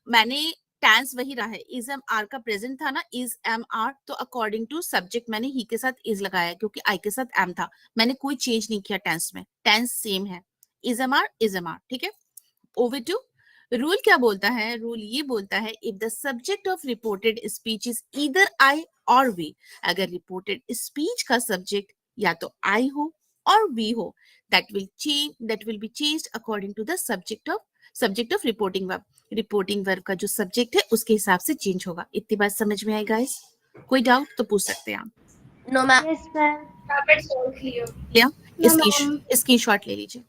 मैंने टेंस वही रहा है, इज एम आर का प्रेजेंट था ना, इज एम आर, तो अकॉर्डिंग टू सब्जेक्ट मैंने ही के साथ इज लगाया क्योंकि आई के साथ एम था, मैंने कोई चेंज नहीं किया टेंस में, टेंस सेम है, is am are is am are, ठीक है। ओवर टू रूल क्या बोलता है, रूल ये बोलता है if the subject of reported speech is either I और वी, अगर रिपोर्टेड स्पीच का सब्जेक्ट या तो आई हो और वी हो, that will be changed according to the subject of reporting verb, reporting verb का जो सब्जेक्ट है उसके हिसाब से चेंज होगा। इतनी बात समझ में आई गाइस? कोई डाउट तो पूछ सकते हैं आप। No ma'am. Yes, ma'am. It's all clear. लिया No, ma'am. स्क्रीनशॉट ले लीजिए।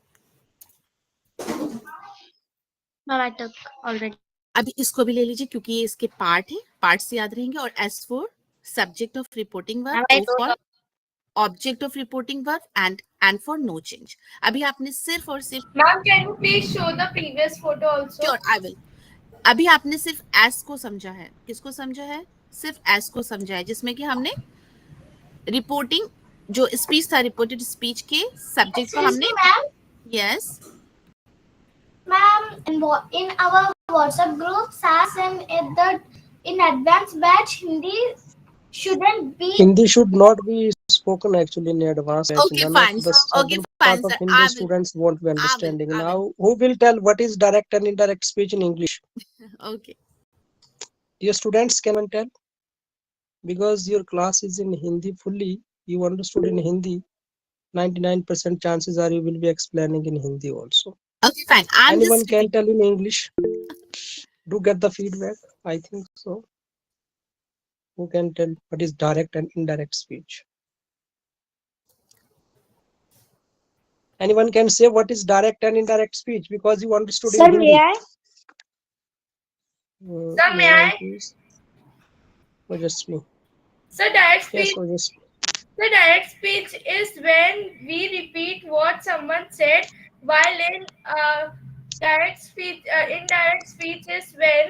Ma'am, I took already. अभी इसको भी ले लीजिए क्योंकि ये इसके पार्ट है, पार्ट से याद रहेंगे। और S for subject of reporting verb, Ma'am, I O for object of reporting verb and for no change. अभी आपने सिर्फ और सिर्फ ma'am can you please show the previous photo also? Sure I will. अभी आपने सिर्फ एस को समझा है, किसको समझा है? सिर्फ एस को समझा है, जिसमें कि हमने रिपोर्टिंग जो स्पीच था, रिपोर्टेड स्पीच के सब्जेक्ट को हमने yes Ma'am, in our WhatsApp group, SAS and in advanced batch, Hindi should not be spoken actually in advance batch. Okay, None fine. of the Okay, southern fine, part of sir. Hindi I will. students won't be understanding. I will. Now, who will tell what is direct and indirect speech in English? Okay. Your students can tell because your class is in Hindi fully. You understood in Hindi. 99% chances are you will be explaining in Hindi also. Okay, fine. I'm Anyone just can tell in English. Do get the feedback. I think so. Who can tell what is direct and indirect speech? Anyone can say what is direct and indirect speech because you understood Sir, in Hindi. may I? Sir, may I? Please. Ojasvi. So direct Yes, speech. Ojasvi. The direct speech is when we repeat what someone said, while in direct speech, indirect speech is when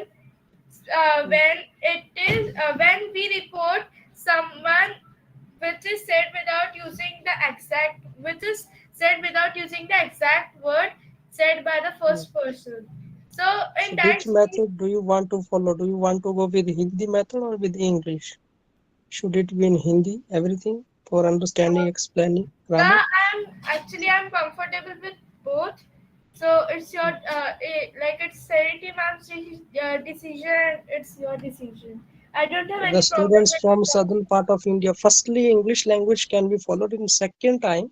it is when we report someone which is said without using the exact word said by the first person. So in So direct which method do you want to follow? Do you want to go with Hindi method or with English? Should it be in Hindi, everything for understanding, explaining, grammar? I'm comfortable with both. So it's your like it's Serenity ma'am's decision. It's your decision. I don't have The any problem students with from it. southern part of India, firstly English language can be followed. In second time,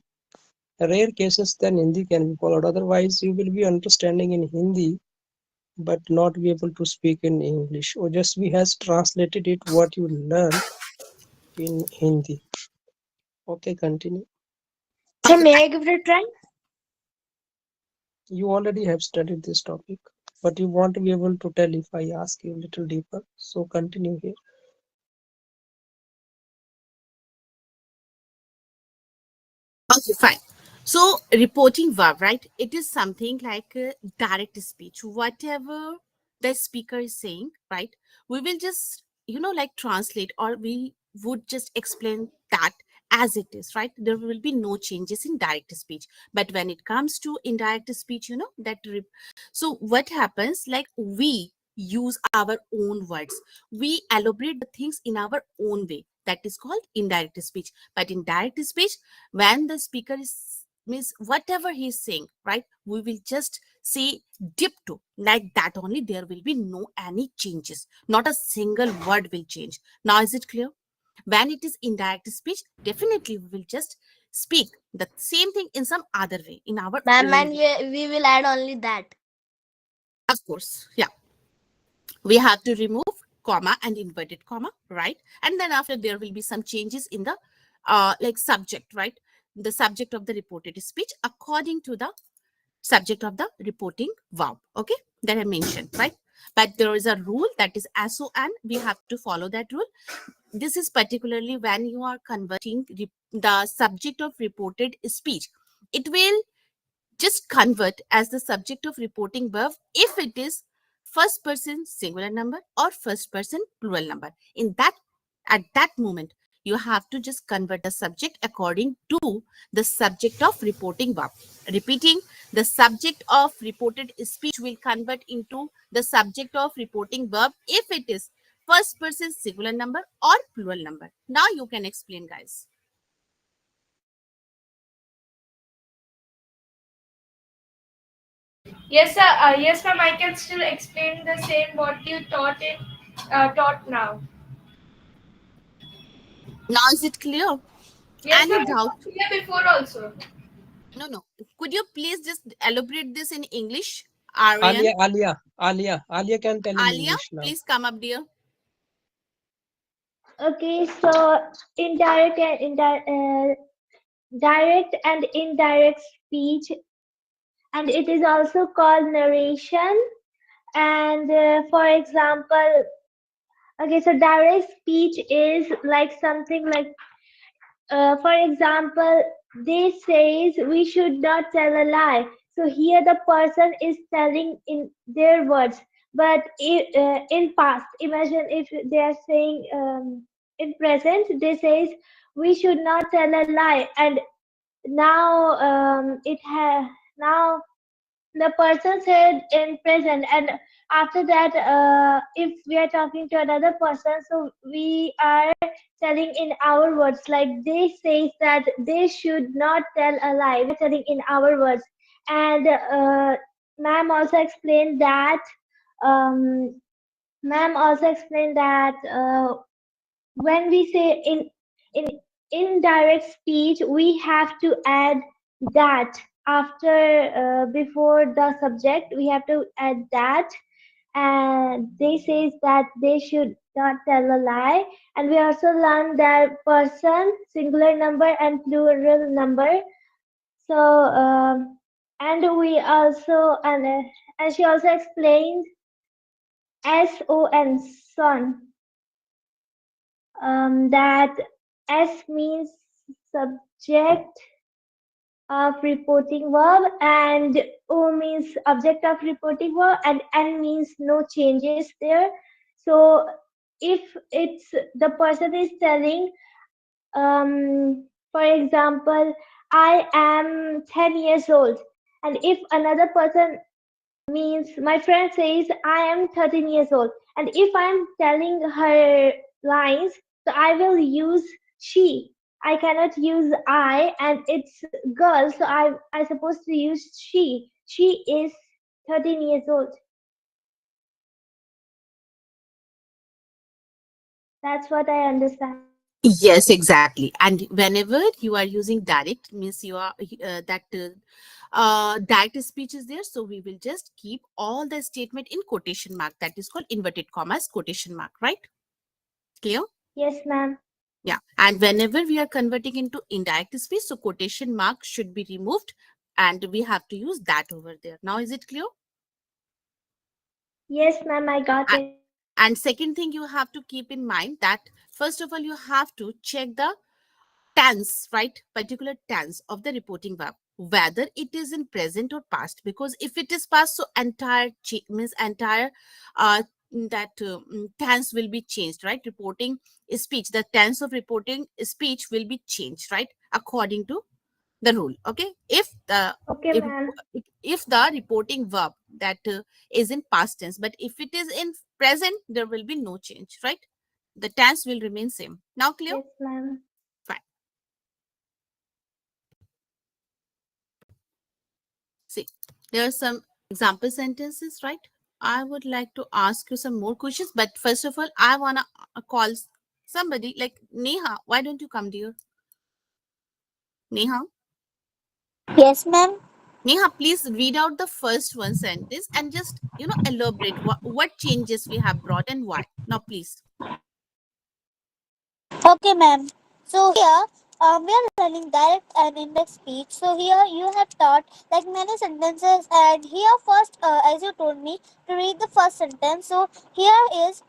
rare cases then Hindi can be followed. Otherwise, you will be understanding in Hindi but not be able to speak in English. Ojasvi has translated it what you learn in Hindi. Okay, continue. Sir, may I give it a try? You already have studied this topic, but you won't be able to tell if I ask you a little deeper. So continue here. okay, fine. So reporting verb, right? It is something like direct speech. Whatever the speaker is saying, right? We will just like translate, or we would just explain that as it is, right? There will be no changes in direct speech. But when it comes to indirect speech, so what happens, like we use our own words, we elaborate the things in our own way, that is called indirect speech. But in direct speech, when the speaker is means whatever he's saying, right, we will just say dip to, like that only, there will be no any changes, not a single word will change. Now is it clear? When it is indirect speech, definitely we will just speak the same thing in some other way, in our Ma'am, own and way. we will add only that. Of course, yeah, we have to remove comma and inverted comma, right? And then after, there will be some changes in the like subject, right? The subject of the reported speech according to the subject of the reporting verb, okay, that I mentioned, right? But there is a rule, that is SO, and we have to follow that rule. This is particularly when you are converting the subject of reported speech. It will just convert as the subject of reporting verb if it is first person singular number or first person plural number. In that, at that moment, you have to just convert the subject according to the subject of reporting verb. Repeating, The subject of reported speech will convert into the subject of reporting verb if it is first person singular number or plural number. Now you can explain, guys. Yes, sir. Yes, ma'am. I can still explain the same what you taught now. Now is it clear? Yes, Any ma'am. It doubt? was here before also. No, no. Could you please just elaborate this in English? Aryan, Alia can tell in Alia, English now. please come up, dear. Okay, so indirect and direct and indirect speech, and it is also called narration. And for example, okay, so direct speech is like something like, for example, they says we should not tell a lie. So here the person is telling in their words, but in past, imagine if they are saying in present, they says we should not tell a lie, and now it has now the person said in present, and after that if we are talking to another person, so we are telling in our words, like they say that they should not tell a lie, we're telling in our words. And ma'am also explained that um, ma'am also explained that when we say in indirect speech, we have to add that after before the subject, we have to add that. And they says that they should not tell a lie. And we also learned that person singular number and plural number. So and we also and she also explained son, that S means subject of reporting verb, and O means object of reporting verb, and N means no changes there. So if it's the person is telling, for example, I am 10 years old, and if another person means my friend says I am 13 years old, and if I am telling her lines, so I will use she. I cannot use I, and it's girl, so I supposed to use she. She is 13 years old. That's what I understand. Yes, exactly. And whenever you are using direct, means you are direct speech is there. So we will just keep all the statement in quotation mark. That is called inverted commas quotation mark, right? Clear? Yes, ma'am. Yeah. And whenever we are converting into indirect speech, so quotation mark should be removed, and we have to use that over there. Now, is it clear? Yes, ma'am, I got A- it. And second thing you have to keep in mind that first of all you have to check the tense, right? Particular tense of the reporting verb, whether it is in present or past. Because if it is past, so entire means entire that tense will be changed, right? Reporting speech, the tense of reporting speech will be changed, right? According to the rule. Okay, Okay, if, ma'am. if the reporting verb that is in past tense, but if it is in present, there will be no change, right? The tense will remain same. Now clear? Yes, ma'am. Fine. See, there are some example sentences, right? I would like to ask you some more questions, but first of all, I wanna call somebody like Neha. Why don't you come, dear? Neha, Yes, ma'am. Neha, please read out the first one sentence and just elaborate what changes we have brought and why. Now, please. Okay, ma'am. So here we are learning direct and indirect speech. So here you have taught like many sentences, and here first, as you told me to read the first sentence. So here is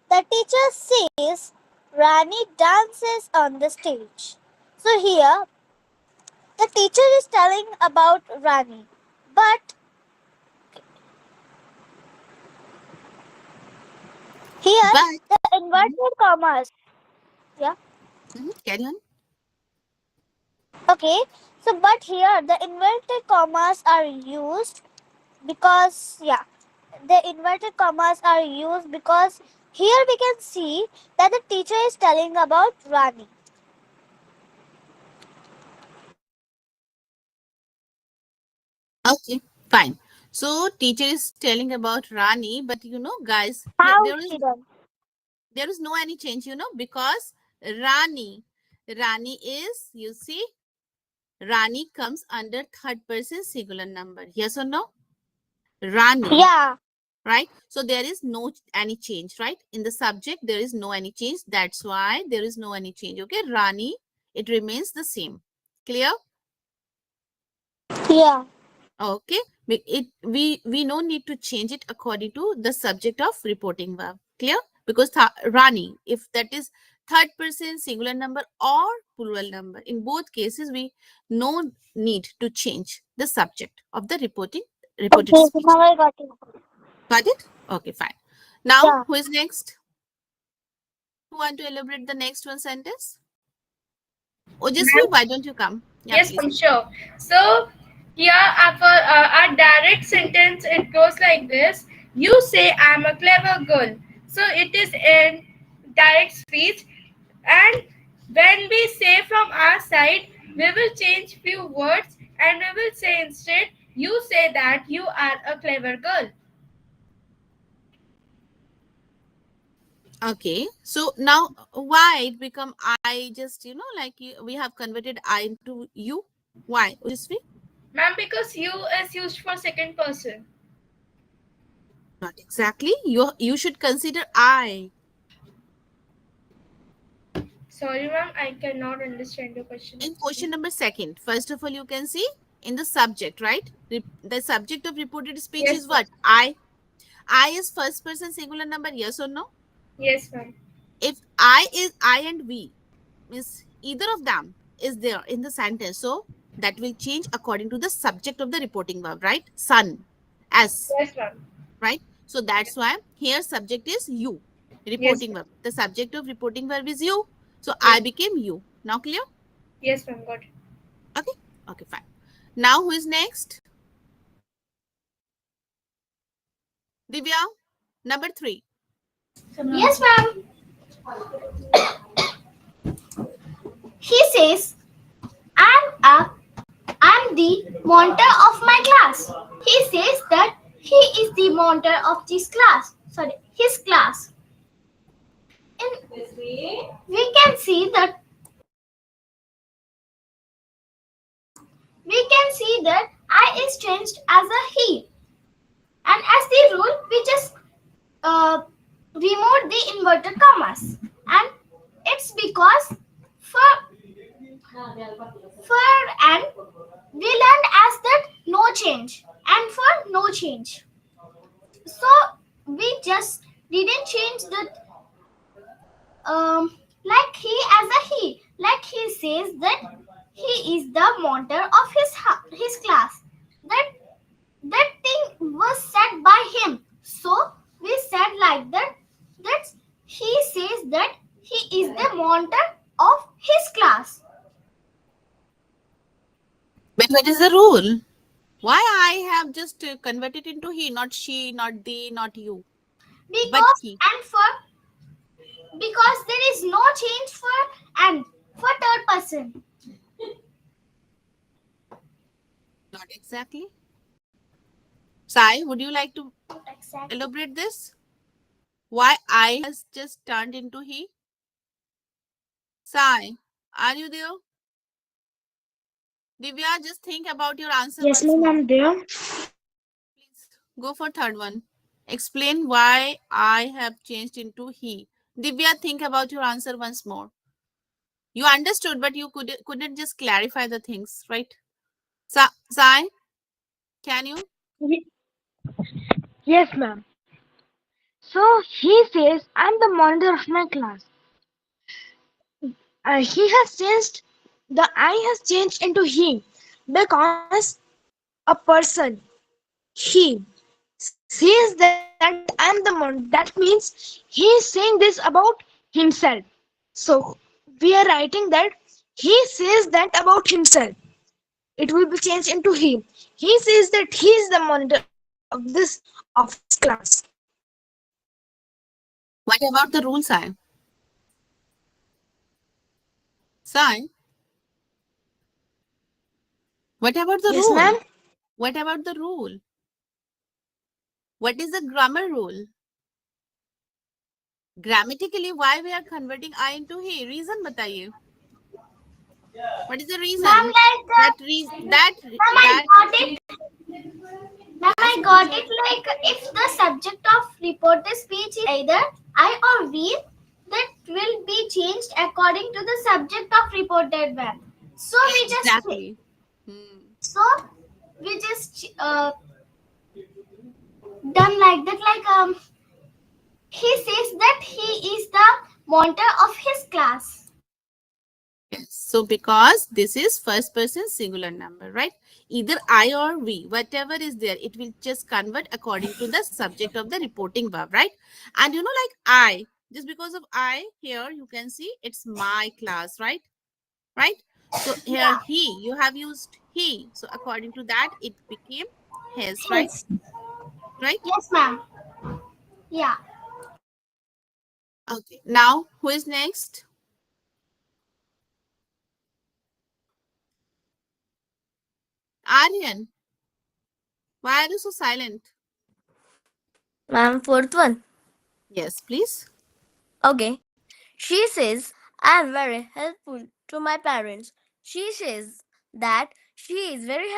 the teacher says Rani dances on the stage. So here the teacher is telling about Rani, but here But the mhm, inverted commas. Yeah. carry on. Okay. So, but here the inverted commas are used because, yeah, the inverted commas are used because here we can see that the teacher is telling about Rani. Okay, fine. So teacher is telling about Rani, but guys, here How she done? there is no any change, because Rani, Rani is, you see, Rani comes under third person singular number. Yes or no? Rani, Yeah. right? So there is no any change, right? In the subject, there is no any change. That's why there is no any change. Okay, Rani, it remains the same. Clear? Yeah. Okay, we no need to change it according to the subject of reporting verb. Clear? Because Rani, if that is third person singular number or plural number, in both cases we no need to change the subject of the reported Okay, so speech. now I got it. Got it? Okay, fine. Now Yeah. who is next? Who want to elaborate the next one sentence? Ojasvi, Ma'am, why don't you come? Yeah, yes, please. I'm sure. So here our direct sentence it goes like this. You say I'm a clever girl. So it is in direct speech, and when we say from our side, we will change few words and we will say instead you say that you are a clever girl. Okay, so now why it become I, just like we have converted I into you? Why, Ojasvi? Ma'am, because you is used for second person. Not exactly. You should consider I. Sorry, ma'am, I cannot understand your question In actually. question number second, first of all, you can see in the subject, right? The subject of reported speech Yes, is ma'am. what? I is first person singular number, yes or no? Yes, ma'am. If I is I and we, means either of them is there in the sentence, so that will change according to the subject of the reporting verb, right? Sun, S, Yes, ma'am. right? So that's why here subject is you, Yes, reporting ma'am. verb. The subject of reporting verb is you. So Yes. I became you. Now clear? Yes, ma'am. Got it. Okay. Okay, fine. Now who is next? Divya, number three. Yes, ma'am. He says, I'm the monitor of my class. He says that he is the monitor of this class. Sorry, his class. And we can see that I is changed as a he. And as the rule, we just uh, remove the inverted commas. And it's because for and we learned as that no change and for no change. So we just didn't change the like he as a he. Like he says that he is the monitor of his class. That that thing was said by him. So we said like that. That he says that he is the monitor of his class. But what is the rule? Why I have just converted into he, not she, not they, not you, but Because he? and for because there is no change for and for third person. Not exactly. Sai, would you like to Exactly. elaborate this? Why I has just turned into he? Sai, are you there? Divya, just think about your answer Yes, once ma'am, more. I'm there. Please go for third one. Explain why I have changed into he. Divya, think about your answer once more. You understood, but you couldn't just clarify the things, right? Sai, can you? Ye- Yes, ma'am. So he says, I'm the monitor of my class. He has changed, the I has changed into he because a person, he, says that I'm the monitor. That means he is saying this about himself. So we are writing that he says that about himself. it will be changed into he. He says that he is the monitor of his class. What about the rule, Sai? Sai, what about the Yes, rule? ma'am. What about the rule? What is the grammar rule? Grammatically, why we are converting I into he? Reason बताइए. What is the Ma'am, reason? like That reason ma'am, I that got it. Ma'am, yes, I please. got it. Like if the subject of reported speech is either I or we, that will be changed according to the subject of reported verb. So we just Exactly. Hmm. so we just done like that. Like he says that he is the monitor of his class. Yes. So because this is first person singular number, right? Either I or we, whatever is there, it will just convert according to the subject of the reporting verb, right? And like I, just because of I here, you can see it's my class, right? Right? So here Yeah. he, you have used he. So according to that, it became his, right? His. Right? Yes, ma'am. Yeah. Okay. Now, who is next? Aryan. Why are you so silent? Ma'am, fourth one. Yes, please. Okay. She says, I am very helpful to my parents. She says that she is very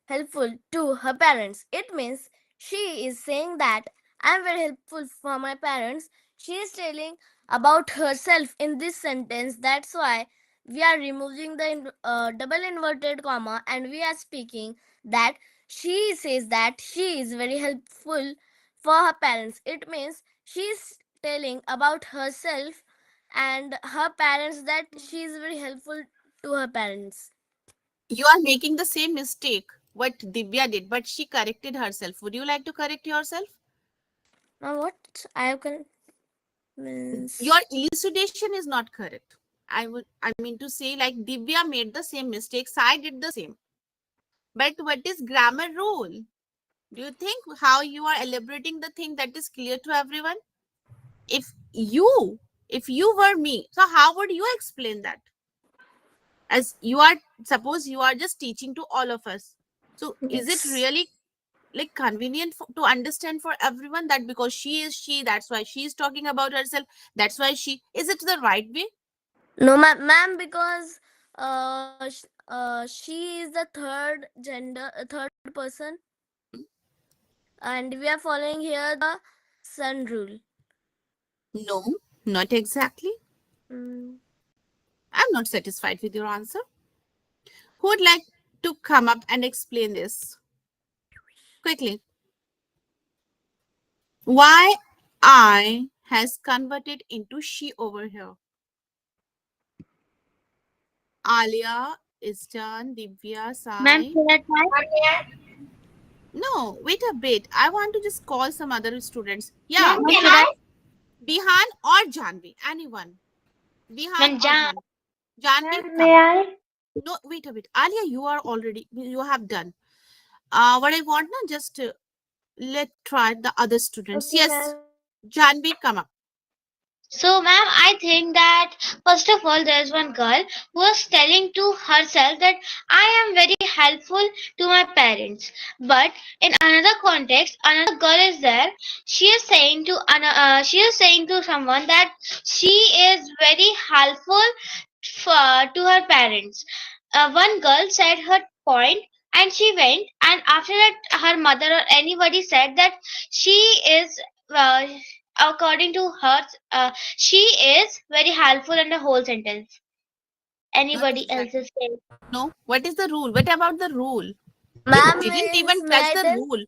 helpful to her parents. It means she is saying that I am very helpful for my parents. She is telling about herself in this sentence. That's why we are removing the double inverted comma and we are speaking that she says that she is very helpful for her parents. It means she is telling about herself and her parents that she is very helpful to her parents. You are making the same mistake what Divya did, but she corrected herself. Would you like to correct yourself? Now what I have Your means elucidation is not correct. I mean to say, like Divya made the same mistakes, I did the same. But what is grammar rule? Do you think how you are elaborating the thing that is clear to everyone? If you were me, so how would you explain that? As you are, suppose you are just teaching to all of us. So is it yes. really like convenient to understand for everyone that because she is she, that's why she is talking about herself, that's why she is it the right way? No, ma'am, because she is the third gender, third person, and we are following here the sun rule. No, not exactly. Mm. I'm not satisfied with your answer. Who would like to come up and explain this quickly? Why I has converted into she over here? Alia is done. Divya, Ma'am, Sai. can I try? No, wait a bit. I want to just call some other students. Yeah, Ma'am, can I? Bihan or Janvi. Anyone. Bihan Ma'am, or Janvi. Janvi, Ma'am, come may up. I? No, wait a bit. Alia, you are already, you have done. What I want now, just let try the other students. Okay, Yes, ma'am. Janvi, come up. So, ma'am, I think that first of all, there's one girl who was telling to herself that I am very helpful to my parents. But in another context, another girl is there. She is saying to someone that she is very helpful to her parents. One girl said her point and she went, and after that, her mother or anybody said that she is. Uh, According to her, she is very helpful in the whole sentence. Not Anybody else exactly. is saying? No. What is the rule? What about the rule? You Ma'am didn't means even may touch I the tell? rule.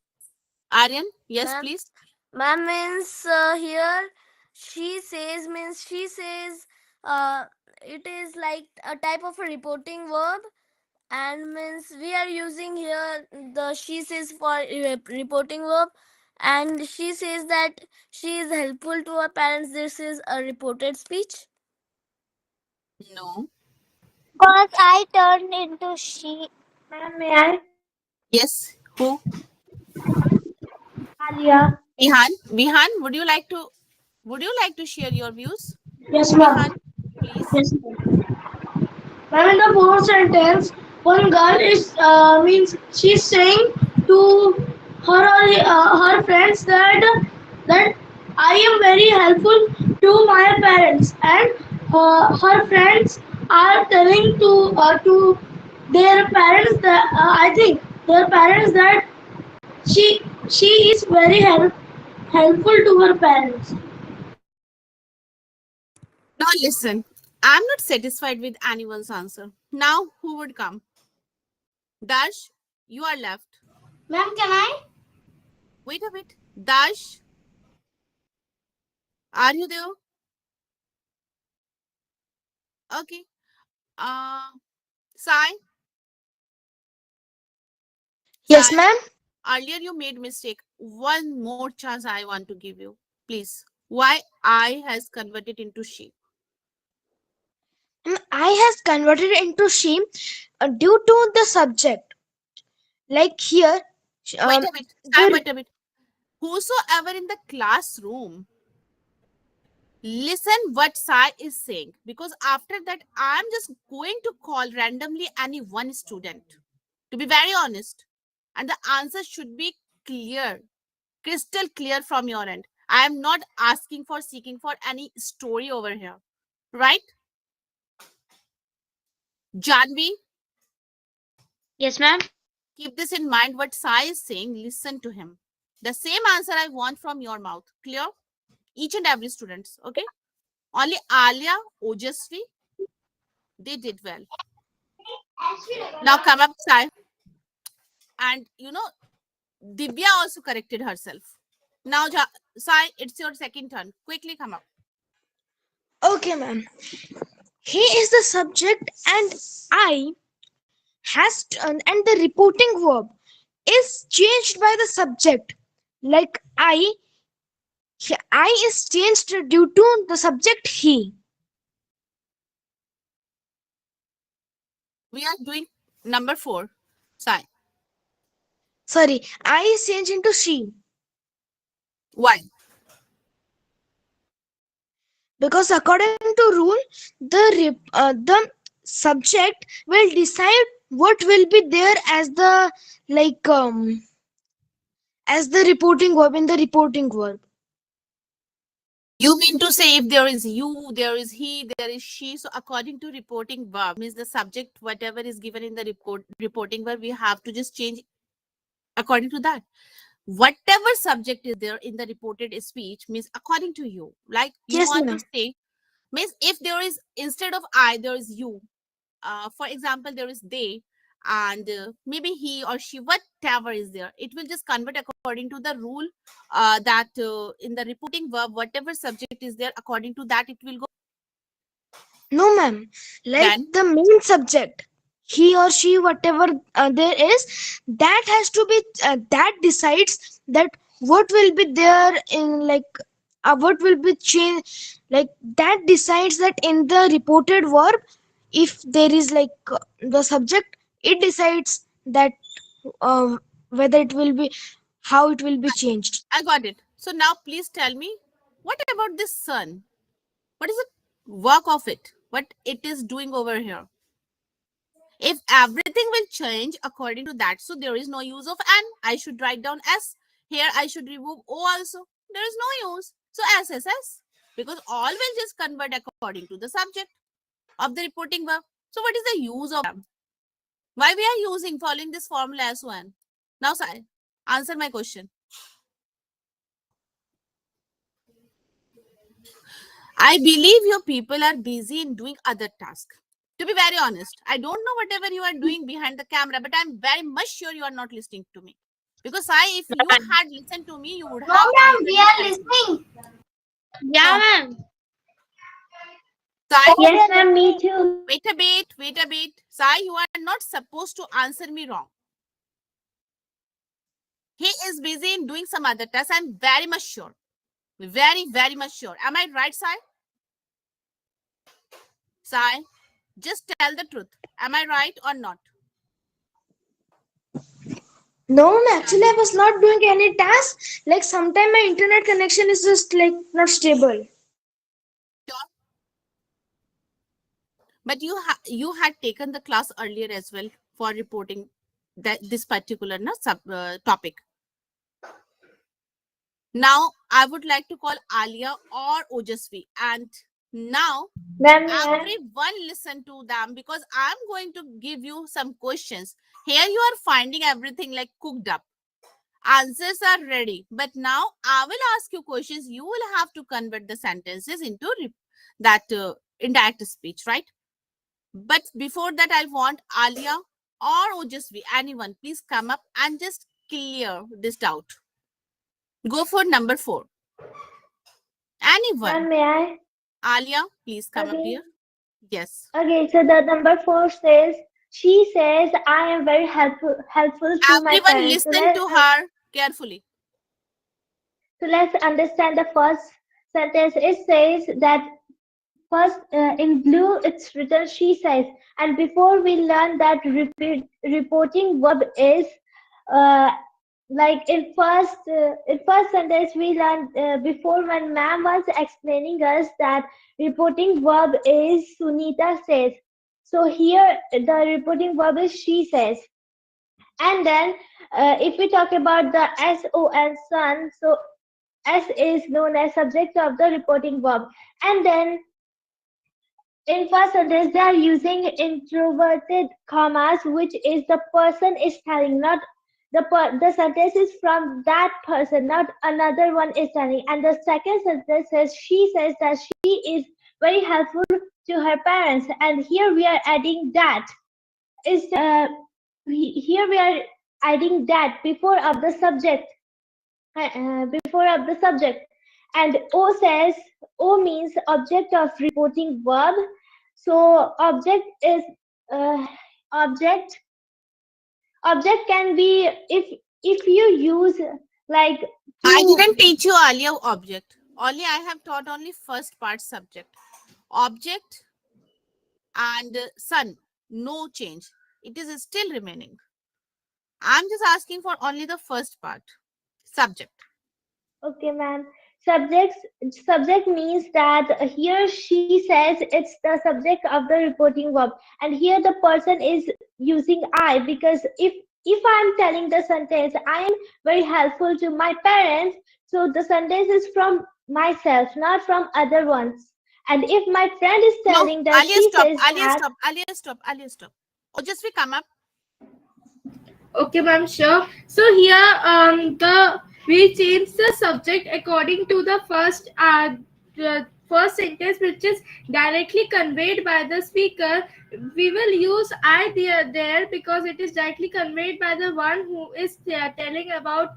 Aryan, yes, Ma'am, please. ma'am means here she says uh, it is like a type of a reporting verb and means we are using here the she says for reporting verb and she says that she is helpful to her parents. This is a reported speech. No. Because I turned into she. Ma'am, may I? Yes. Who? Alia. Vihan, would you like to share your views? Yes, ma'am. Vihan, please. Yes, ma'am. Ma'am, in the fourth sentence, one girl is means she's saying to her friends that I am very helpful to my parents, and her friends are telling to their parents that I think their parents that she she is very helpful to her parents. Now listen. I'm not satisfied with anyone's answer. Now who would come? Dash, you are left. Ma'am, can I? Wait a bit. Dash, are you there? Okay. Uh Sai, Yes, Sai, ma'am. earlier you made mistake. One more chance I want to give you. Please. Why I has converted into she? I has converted into she due to the subject. Like here, Wait um, a bit. Sai, the wait a bit. Whosoever in the classroom, listen what Sai is saying, because after that I'm just going to call randomly any one student, to be very honest, and the answer should be clear, crystal clear from your end. I am not asking for seeking for any story over here, right? Janvi, Yes, ma'am. keep this in mind. What Sai is saying, listen to him. The same answer I want from your mouth, clear? Each and every students, okay? Only Alia, Ojasvi, they did well. Now come up, Sai. And Divya also corrected herself. Now, Sai, it's your second turn. Quickly come up. okay, ma'am. He is the subject, and I and the reporting verb is changed by the subject. Like I is changed due to the subject he. We are doing number 4. Sai. Sorry, I is changed into she Why? because according to rule, the subject will decide what will be there like as the reporting verb in the reporting verb. You mean to say if there is you, there is he, there is she. So according to reporting verb, means the subject, whatever is given in the reporting verb, we have to just change according to that. Whatever subject is there in the reported speech means according to you. Like you Yes, want to ma'am. say, means if there is instead of I, there is you. For example, there is they, and maybe he or she, whatever is there, it will just convert according to the rule, that in the reporting verb, whatever subject is there, according to that, it will go. No, ma'am. Like Then the main subject, he or she, whatever there is, that has to be that decides that what will be there in what will be changed. Like that decides that in the reported verb, if there is the subject, it decides that whether it will be how it will be changed. I got it. So now please tell me, what about this sun? What is the work of it? What it is doing over here? If everything will change according to that, so there is no use of n. I should write down s. Here I should remove o also. There is no use. So s s s, because all will just convert according to the subject of the reporting verb. So what is the use of them? Why we are using following this formula as one? Now, Sai, answer my question. I believe your people are busy in doing other tasks. To be very honest, I don't know whatever you are doing behind the camera, but I'm very much sure you are not listening to me. Because if you had listened to me, you would No, have ma'am, answered we it are correctly. listening. Yeah, No, ma'am. Sai, Yes, we Yes, are ma'am, me listening. too. wait a bit, wait a bit. Sai, you are not supposed to answer me wrong. He is busy in doing some other tasks. I'm very much sure. Very, very much sure. Am I right, Sai? Sai, just tell the truth. Am I right or not? No, actually I was not doing any task. Like sometime my internet connection is just like not stable. Sure. But you had taken the class earlier as well for reporting that this particular topic. Now I would like to call Alia or Ojasvi, and now Ma'am, may I? everyone listen to them because I'm going to give you some questions. Here you are finding everything like cooked up. Answers are ready, but now I will ask you questions. You will have to convert the sentences into that indirect speech, right? But before that, I want Alia or Ojasvi, anyone, please come up and just clear this doubt. Go for number 4. Ma'am, Anyone? may I? Alia, please come up, Okay. dear. Yes. Okay, so the number 4 says, she says, I am very helpful to my Everyone parents. listen to her carefully. So let's understand the first sentence. It says that first, in blue, it's written she says. And before we learn that reporting verb is, uh, like in first sentence we learned before when ma'am was explaining us that reporting verb is Sunita says. So here the reporting verb is she says. And then if we talk about the son, son, so S is known as subject of the reporting verb. And then in first sentence, they are using introverted commas, which is the person is telling, not the sentence is from that person, not another one is telling. And the second sentence says she says that she is very helpful to her parents, and here we are adding that. Is here we are adding that before of the subject, before of the subject. And O says, O means object of reporting verb. So object is uh, object. Object can be if you use like I to. didn't teach you earlier object. Only I have taught only first part subject. Object and son, no change. It is still remaining. I'm just asking for only the first part. Subject. Okay, ma'am. Subject means that here she says it's the subject of the reporting verb, and here the person is using I, because if I'm telling the sentence I am very helpful to my parents, so the sentence is from myself, not from other ones. And if my friend is No, telling that Alia she stop. says Alia that. stop. Alia stop. Alia stop. Oh, just we come up. Okay, ma'am, sure. So here, the we change the subject according to the first sentence, which is directly conveyed by the speaker. We will use I there because it is directly conveyed by the one who is telling about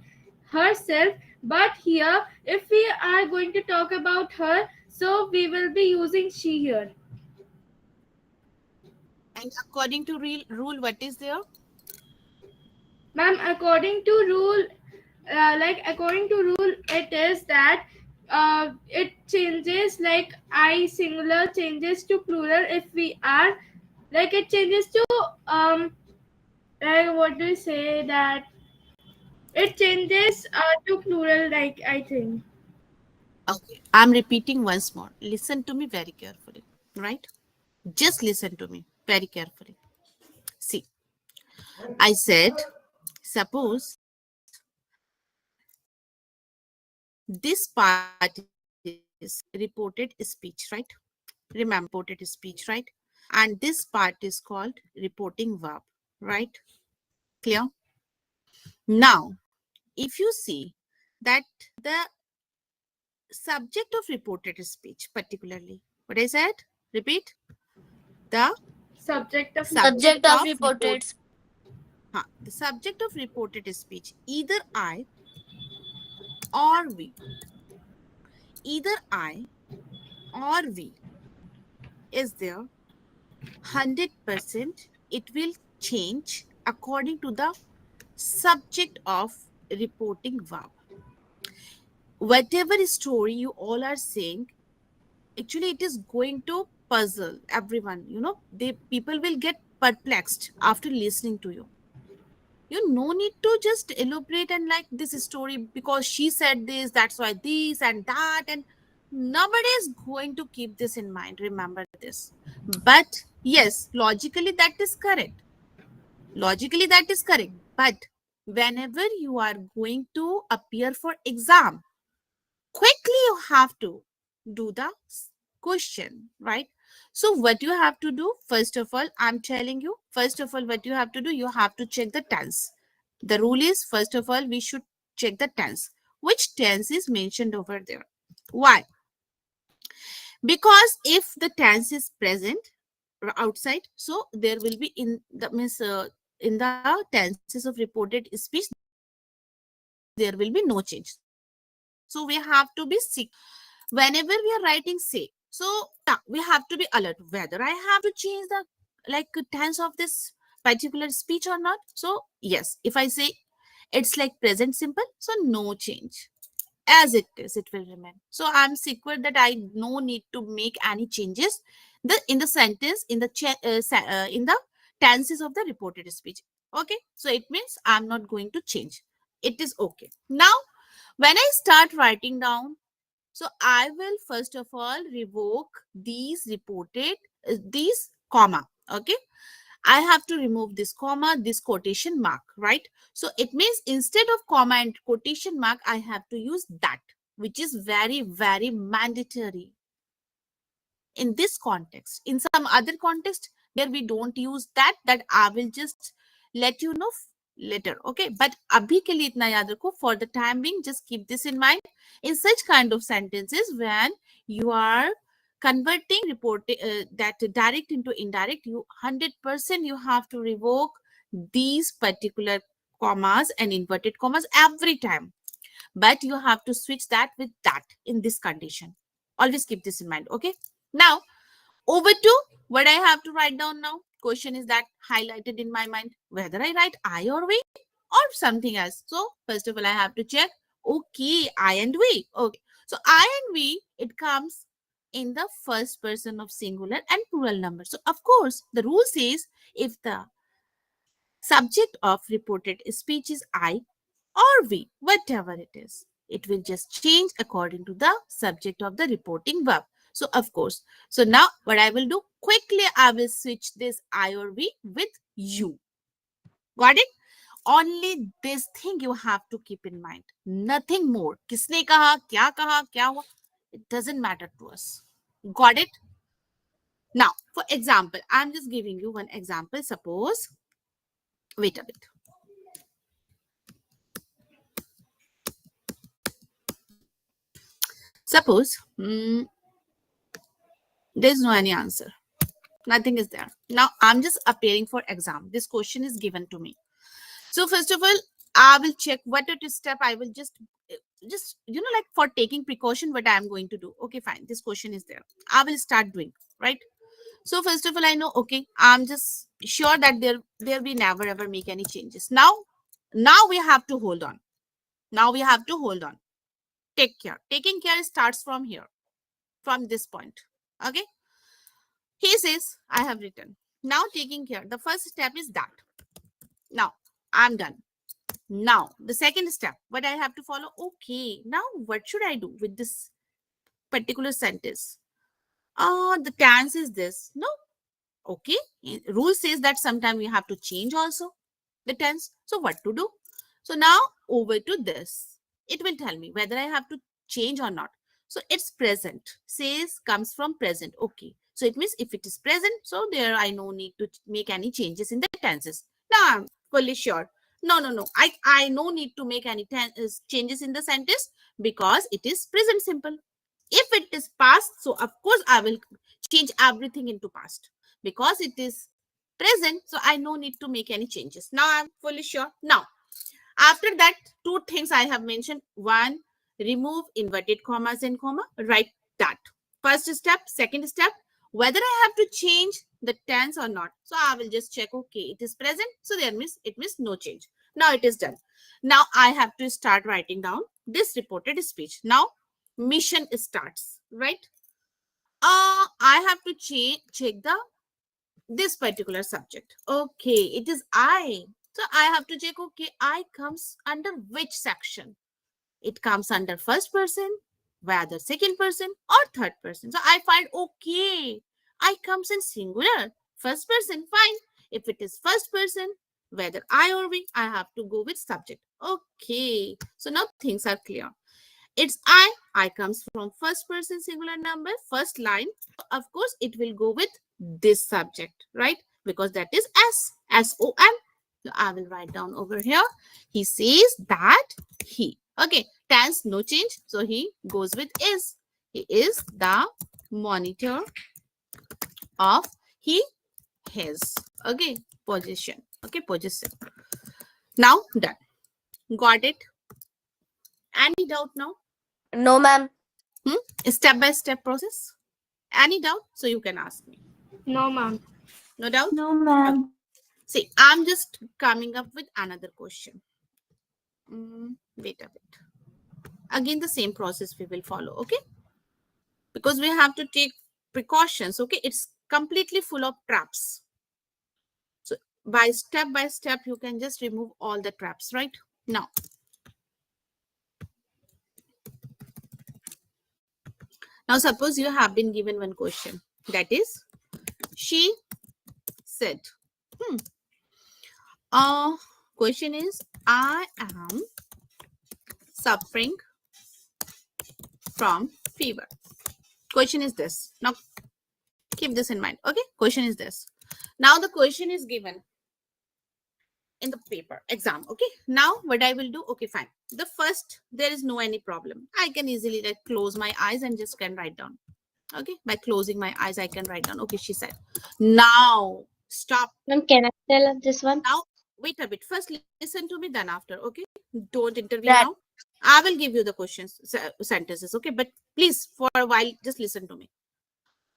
herself. But here, if we are going to talk about her, so we will be using she here. And according to rule, what is there? Ma'am, according to rule, according to rule, it is that it changes, like I singular changes to plural if we are, like it changes to like what do you say, that it changes to plural, like I think. Okay. I'm repeating once more. Listen to me very carefully. Right? Just listen to me very carefully. See, I said, suppose this part is reported speech, right? Remember, reported speech, right? And this part is called reporting verb, right? Clear? Now, if you see that the subject of reported speech, particularly, what I said? Repeat. The Subject of subject Subject of of report, reported. the subject of reported speech, either I or we, either I or we is there 100%, it will change according to the subject of reporting verb. Whatever story you all are saying, actually it is going to puzzle everyone. They people will get perplexed after listening to you. You no need to just elaborate and like this story because she said this, that's why this and that, and nobody is going to keep this in mind. Remember this. But yes, logically that is correct. Logically that is correct. But whenever you are going to appear for exam, quickly you have to do the question, right? So what you have to do, first of all, I'm telling you, first of all, what you have to do, you have to check the tense. The rule is, first of all, we should check the tense. Which tense is mentioned over there? Why? Because if the tense is present outside, so there will be in the means in the tenses of reported speech there will be no change. So we have to be sick whenever we are writing say. So yeah, we have to be alert whether I have to change the like tense of this particular speech or not. So yes, if I say it's like present simple, so no change, as it is it will remain. So I'm secure that I no need to make any changes in the sentence in the in the tenses of the reported speech. Okay, so it means I'm not going to change. It is okay. Now when I start writing down, so I will first of all revoke these reported these comma. Okay, I have to remove this comma, this quotation mark, right? So it means instead of comma and quotation mark, I have to use that, which is very, very mandatory in this context. In some other context, where we don't use that, that I will just let you know later. Okay. But abhi ke liye itna yaad rakho. For the time being, just keep this in mind. In such kind of sentences, when you are converting report that direct into indirect, you 100% you have to revoke these particular commas and inverted commas every time, but you have to switch that with that in this condition. Always keep this in mind. Okay. Now over to what I have to write down now. Question is that highlighted in my mind whether I write I or we or something else. So first of all, I have to check. Okay, I and we. Okay. So I and we, it comes in the first person of singular and plural number. So of course, the rule says if the subject of reported speech is I or we, whatever it is, it will just change according to the subject of the reporting verb. So of course, so now what I will do, quickly I will switch this I or we with you. Got it? Only this thing you have to keep in mind. Nothing more. Kisne kaha, kya hua, it doesn't matter to us. Got it? Now, for example, I'm just giving you one example. Suppose, wait a bit. Suppose there's no any answer. Nothing is there. Now I'm just appearing for exam. This question is given to me. So first of all, I will check what it is step. I will just like for taking precaution what I am going to do. Okay, fine. This question is there. I will start doing, right? So first of all, I know, okay, I'm just sure that there we never ever make any changes. Now we have to hold on. Now we have to hold on. Take care. Taking care starts from here, from this point. Okay. He says, I have written. Now taking care. The first step is that. Now I'm done. Now the second step, what I have to follow. Okay. Now what should I do with this particular sentence? The tense is this. No. Okay. Rule says that sometime we have to change also the tense. So what to do? So now over to this. It will tell me whether I have to change or not. So it's present. Says comes from present. Okay. So it means if it is present, so there I no need to make any changes in the tenses. Now I'm fully sure. No. I no need to make any changes in the sentence because it is present simple. If it is past, so of course I will change everything into past because it is present. So I no need to make any changes. Now I'm fully sure. Now after that, two things I have mentioned. One, remove inverted commas and comma. Write that. First step. Second step, whether I have to change the tense or not. So I will just check. Okay, it is present. So there means it means no change. Now it is done. Now I have to start writing down this reported speech. Now mission starts. Right. I have to check the this particular subject. Okay, it is I. So I have to check, okay, I comes under which section? It comes under first person, whether second person or third person. So I find, okay, I comes in singular, first person, fine. If it is first person, whether I or we, I have to go with subject. Okay, so now things are clear. It's I comes from first person singular number, first line. Of course, it will go with this subject, right? Because that is S-O-M. So I will write down over here. He says that he. Okay, tense, no change. So he goes with is. He is the monitor of he, his. Okay, position. Okay, position. Now done. Got it? Any doubt now? No, ma'am. Step by step process. Any doubt? So you can ask me. No, ma'am. No doubt? No, Okay. ma'am. See, I'm just coming up with another question. Wait a bit. Again, the same process we will follow, okay? Because we have to take precautions, okay? It's completely full of traps. So by step, you can just remove all the traps, right? Now suppose you have been given one question. That is, she said. Hmm. Question is, I am suffering from fever. Question is this. Now keep this in mind. Okay, question is this. Now the question is given in the paper exam. Okay, now what I will do, okay, fine. The first, there is no any problem. I can easily like close my eyes and just can write down. Okay, by closing my eyes I can write down. Okay, she said. Now stop. Ma'am, can I tell this one? Now wait a bit. First listen to me, then after. Okay, don't intervene now. That I will give you the questions, sentences. Okay, but please for a while just listen to me.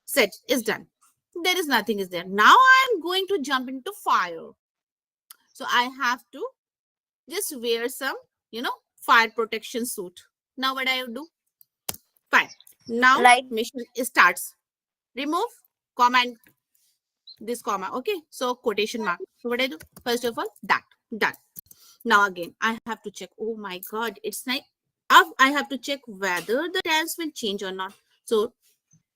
Said is done. There is nothing is there. Now I am going to jump into fire. So I have to just wear some, fire protection suit. Now what I do? Fine. Now right. mission starts. Remove comma and this comma. Okay. So quotation mark. So what I do? First of all, that done. Now again, I have to check. Oh my God, it's like I have to check whether the tense will change or not. So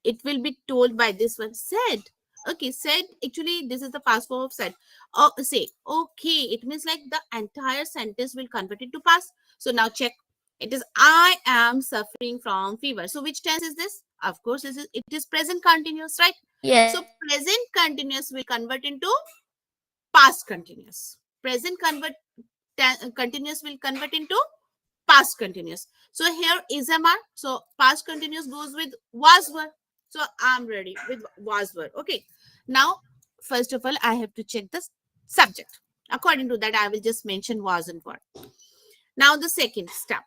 it will be told by this one, said. Okay, said, actually this is the past form of said. Oh, say, okay, it means like the entire sentence will convert it to past. So now check. It is I am suffering from fever. So which tense is this? Of course it is present continuous, right? So Yes. present continuous will convert into past continuous. Present continuous will convert into past continuous. So here is MR. So past continuous goes with was were. So I'm ready with was were. Okay. Now, first of all, I have to check the subject. According to that, I will just mention was and were. Now, the second step.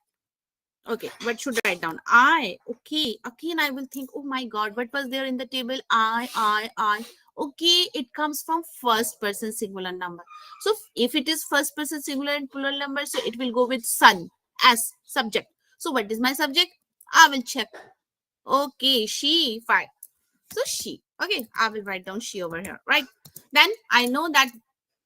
Okay, what should I write down? I. Okay. Again, I will think, oh my God, what was there in the table? I. Okay, it comes from first person singular number. So if it is first person singular and plural number, so it will go with son as subject. So what is my subject? I will check. Okay, she, fine. So she. Okay, I will write down she over here, right? Then I know that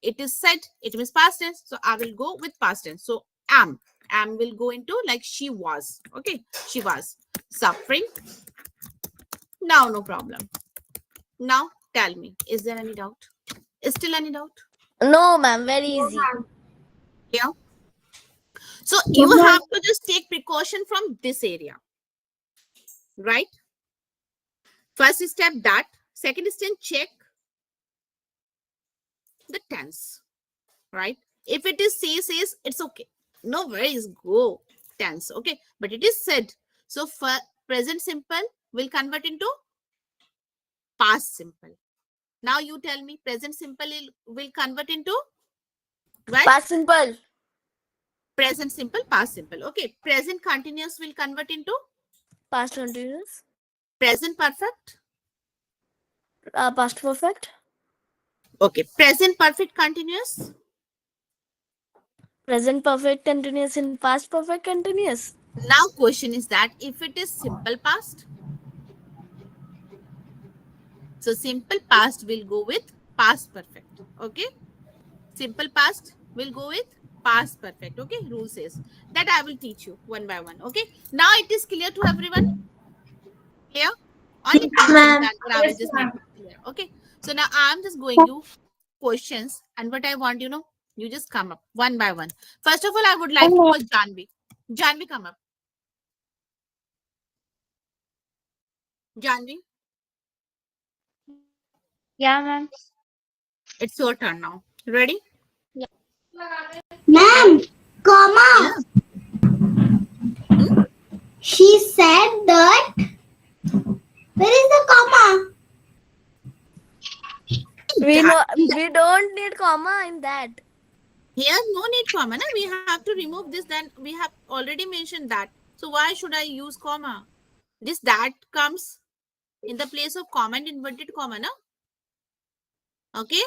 it is said, it means past tense. So I will go with past tense. So am. Am will go into like she was. Okay, she was suffering. Now, no problem. Now tell me, is there any doubt? Is still any doubt? No, ma'am. Very No, easy. ma'am. Yeah. So No, you ma'am. have to just take precaution from this area, right? First step that. Second step, check the tense, right? If it is says, it's okay. No worries, go tense, okay? But it is said. So for present simple will convert into past simple. Now you tell me present simple will convert into what? Past simple. Present simple, past simple. Okay. Present continuous will convert into Past continuous. present perfect. Past perfect. Okay. Present perfect continuous. Present perfect continuous in past perfect continuous. Now question is that if it is simple past, so simple past will go with past perfect. Okay. Simple past We'll go with past perfect. Okay, rule says that I will teach you one by one. Okay, now it is clear to everyone. Clear? Only Yes, questions ma'am. answer I will Yes, just make ma'am. it clear. Okay, so now I'm just going you questions, and what I want, you just come up one by one. First of all, I would like to Okay. call Janvi. Janvi, come up. Janvi, Yeah, ma'am. it's your turn now. Ready? Yeah. Ma'am, Yeah. comma. Hmm? She said that. Where is the comma? We That know we don't need comma in that. here no need comma. Na? We have to remove this. Then we have already mentioned that. So why should I use comma? This that comes in the place of comma and inverted comma. Na? Okay.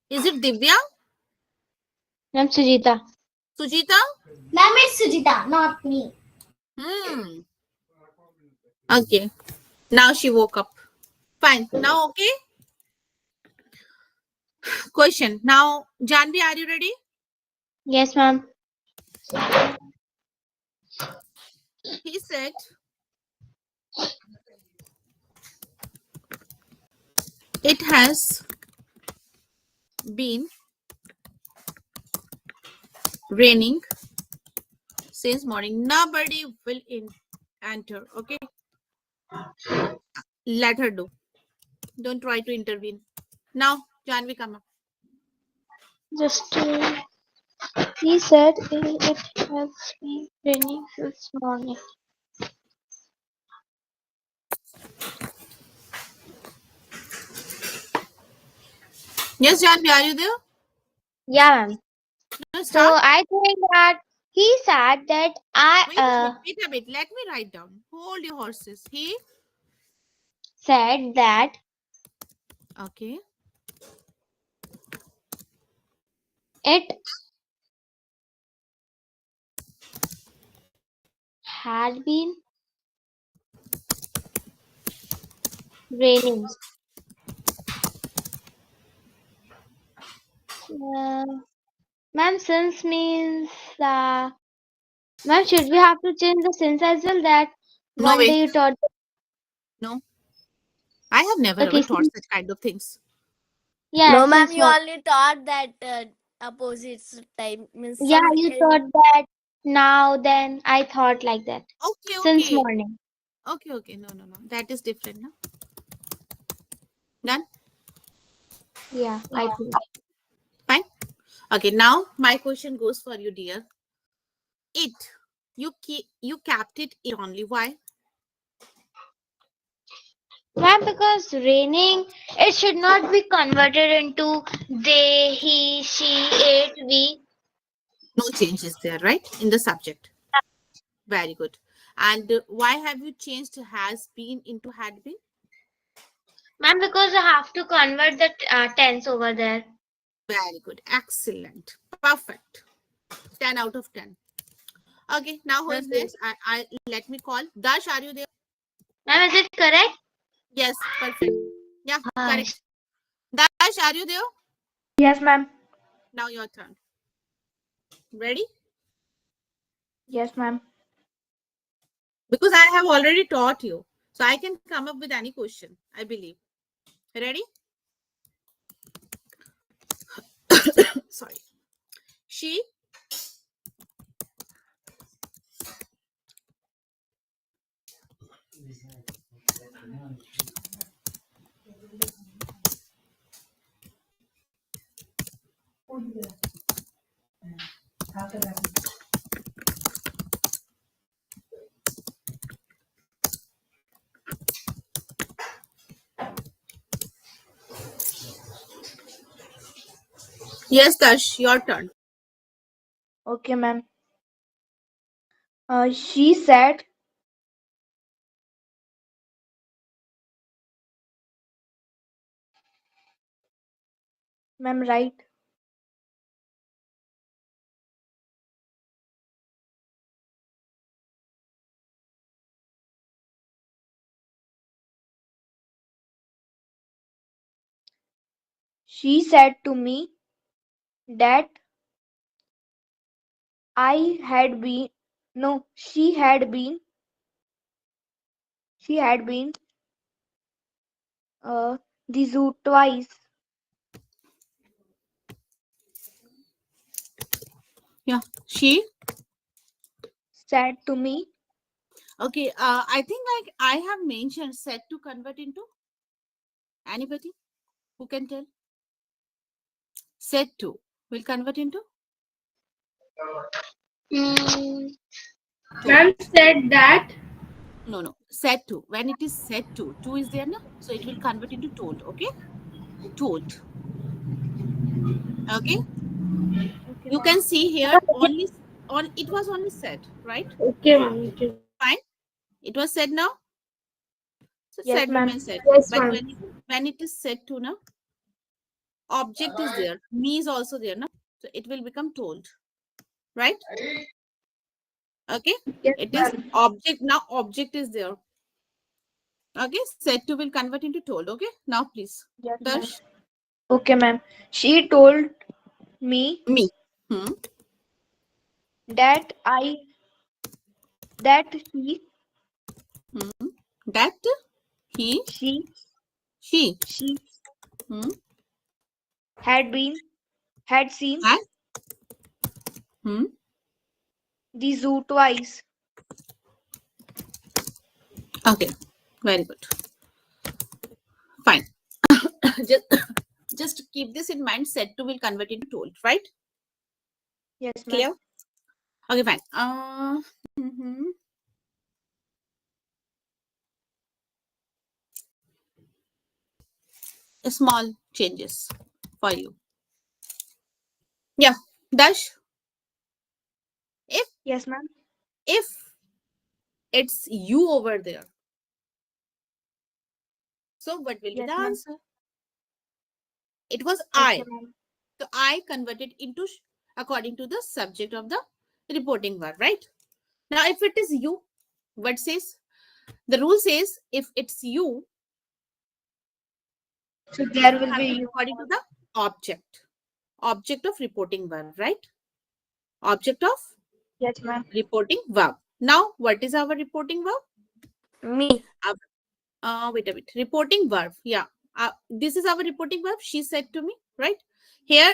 Is it Divya? Ma'am Sujita. Sujita? Ma'am, it's Sujita, not me. Hmm. Okay. Now she woke up. Fine. Now okay. Question. Now Janvi, are you ready? Yes, ma'am. He said it has been raining since morning. Nobody will enter. Okay. Let her do. Don't try to intervene. Now, Janvi, come up. Just he said it has been raining this morning. Yes, Janvi, are you there? Yeah, ma'am. No, So start. I think that he said that I Wait a bit. Wait a bit. Let me write down. Hold your horses. He. said that Okay. it had been raining. Uh, ma'am, since means ma'am, should we have to change the since as well? That No, one wait. day you taught. No. I have never ever Okay, taught such kind of things. yeah, No, ma'am, since you morning. only taught that opposites time means Yeah, some. you taught that now. Then I thought like that Okay, since okay. morning. Okay, okay. No, no, no. That is different. No? Done? Yeah, I think. Fine. Okay, now my question goes for you, dear. It. You kept it only. Why? Ma'am, because raining, it should not be converted into they, he, she, it, we. No changes there, right? In the subject. Very good. And why have you changed has been into had been? Ma'am, because I have to convert the tense over there. Very good. Excellent. Perfect. 10 out of 10. Okay, now who is Okay. next? I let me call. Dash, are you there? Ma'am, is it correct? Yes, perfect. Yeah, Ah, correct. Dash, are you there? Yes, ma'am. Now your turn. Ready? Yes, ma'am. Because I have already taught you. So I can come up with any question, I believe. Ready? Sorry. She, yes, Dash, your turn. Okay, ma'am. She said, ma'am, right? She said to me, that I had been, no, she had been the zoo twice, Yeah. She. said to me. Okay. I think like I have mentioned said to convert into anybody who can tell. Said to will convert into Mm, Ma'am told. said that. No, no. Said to. When it is said to is there, na? So it will convert into told. Okay. Told. Okay. okay, You ma'am. can see here only on it was only said, right? Okay, ma'am. Okay. Fine. It was said now. So Yes, said ma'am. remains said. Yes, But ma'am. when it is said to now, object is there. Me is also there, na? So it will become told. Right? Okay. Yes, It is ma'am. object now. Object is there. Okay. Said to will convert into told. Okay. Now please. Yes, ma'am. Dash. Okay, ma'am. She told me Me. Hmm. that I that Hmm. That he she she she hmm, had been had seen had hmm. the zoo twice. Okay. Very good. Fine. just just keep this in mind. Said to will convert into told. Right? Yes, ma'am. Clear? Okay. Fine. Mhm. Small changes for you. Yeah. Dash. If Yes, ma'am. if it's you over there, so what will be Yes, the ma'am. answer? It was Okay, I. ma'am. So I converted into according to the subject of the reporting verb, right? Now, if it is you, what says? The rule says if it's you, So it there will will be convert you. according to the object. Object of reporting verb, right? Object of Yes, ma'am. reporting verb. Now, what is our reporting verb? Me. Wait a bit. Reporting verb. Yeah. This is our reporting verb. She said to me, right? Here,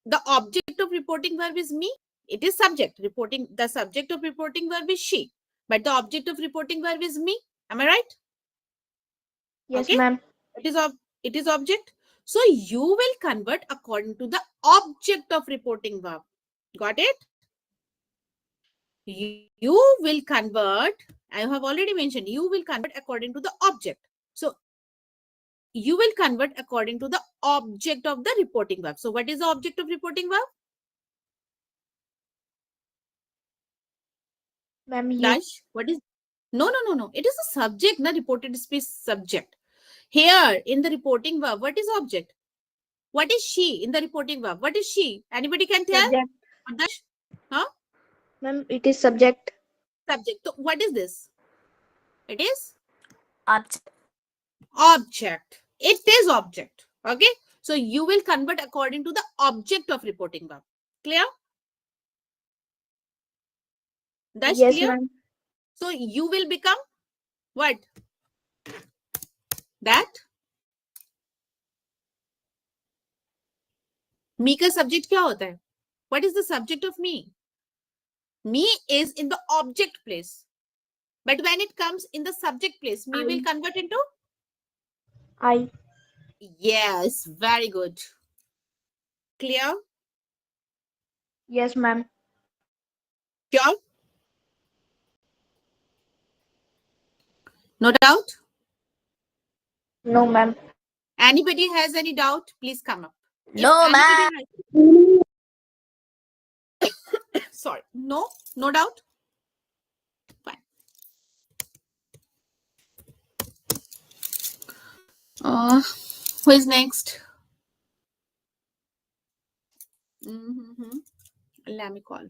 the object of reporting verb is me. It is subject. Reporting. The subject of reporting verb is she. But the object of reporting verb is me. Am I right? Yes, Okay. ma'am. It is it is object. So you will convert according to the object of reporting verb. Got it? You will convert. I have already mentioned. You will convert according to the object. So you will convert according to the object of the reporting verb. So what is the object of reporting verb? Ma'am, you. Dash. What is? No, no, no, no. It is a subject, not reported speech subject. Here in the reporting verb, what is object? What is she in the reporting verb? What is she? Anybody can tell? Subject. Dash. Huh? Ma'am, it is subject. Subject. So what is this? It is Object. object. It is object. Okay. So you will convert according to the object of reporting verb. Clear? Dash Yes, clear? ma'am. So you will become what? That me का subject क्या होता है? What is the subject of me? Me is in the object place. But when it comes in the subject place, me will I. convert into? I. Yes, very good. Clear? Yes, ma'am. Sure? No doubt? No, ma'am. Anybody has any doubt? Please come up. If No, anybody ma'am. has, sorry, no doubt? Fine. Who is next? Mm-hmm. Let me call.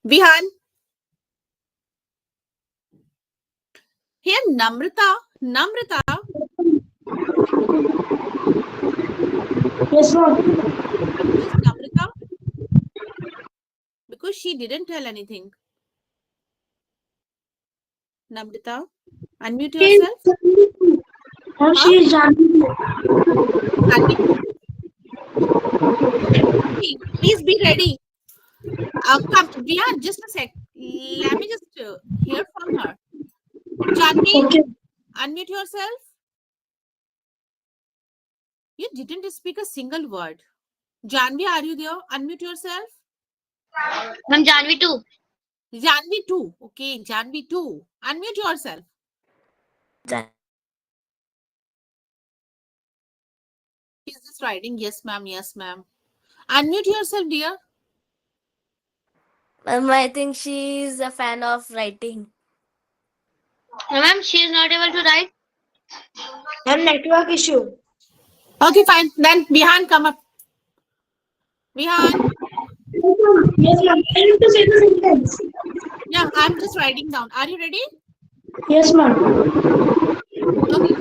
Vihan. Here, Namrata. Yes, ma'am. Who is Namrata? Because she didn't tell anything. Namrata, unmute She is yourself. Janvi too. Ma'am, Huh? she is Janvi too. Janvi too. Okay. Please be ready. Come, Vihan, just a sec. Let me just hear from her. Janvi, Okay. unmute yourself. You didn't speak a single word. Janvi, are you there? Unmute yourself. Ma'am, Janvi too. Janvi too. Okay, Janvi too. Unmute yourself. She's just writing yes, ma'am, yes, ma'am. Unmute yourself, dear. I think she's a fan of writing. Ma'am, she is not able to write. Ma'am, network issue. Okay, fine. Then Vihan, come up. Vihan. Yes, ma'am. Yes, ma'am. I need to say the sentence. Yeah, I'm just writing down. Are you ready? Yes, ma'am. Okay.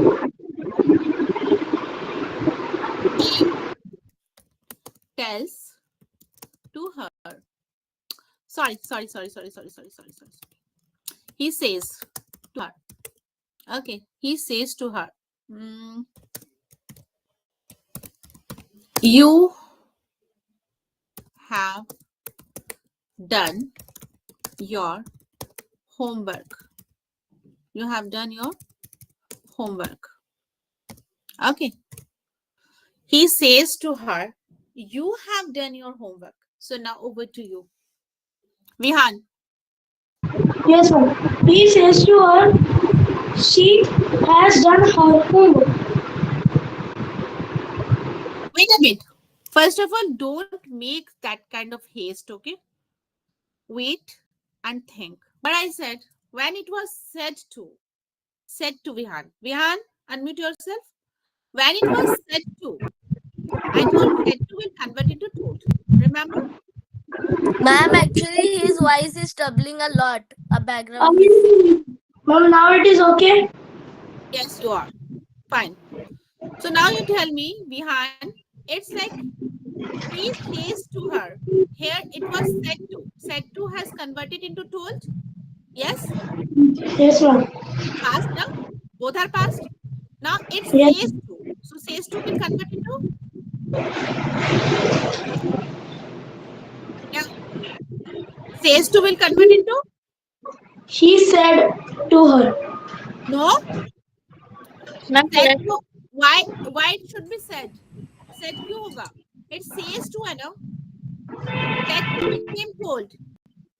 He tells to her. Sorry. He says to her. Okay. He says to her, "Mm, you have done your homework. You have done your homework. Okay. He says to her, you have done your homework. So now over to you. Vihan, Yes, ma'am. He says to her, she has done her homework. wait a bit. First of all, don't make that kind of haste, okay? Wait and think. But I said, when it was said to Vihan, Vihan, unmute yourself. When it was said to, I told said to will convert into told. Remember? Ma'am, actually, his voice is troubling a lot. A background music. Um, Ma'am, now it is okay. Yes, you are. Fine. So now you tell me, Vihan, it's like he says to her. Here it was said to. Said to has converted into told. Yes? Yes, ma'am. Past now. Both are past. Now it Yes. says to. So says to will convert into. Yeah. Says to will convert into. He said to her. No. Ma'am, Said correct. to. Why it should be said? Said क्यों होगा? It says to है ना. Said to became told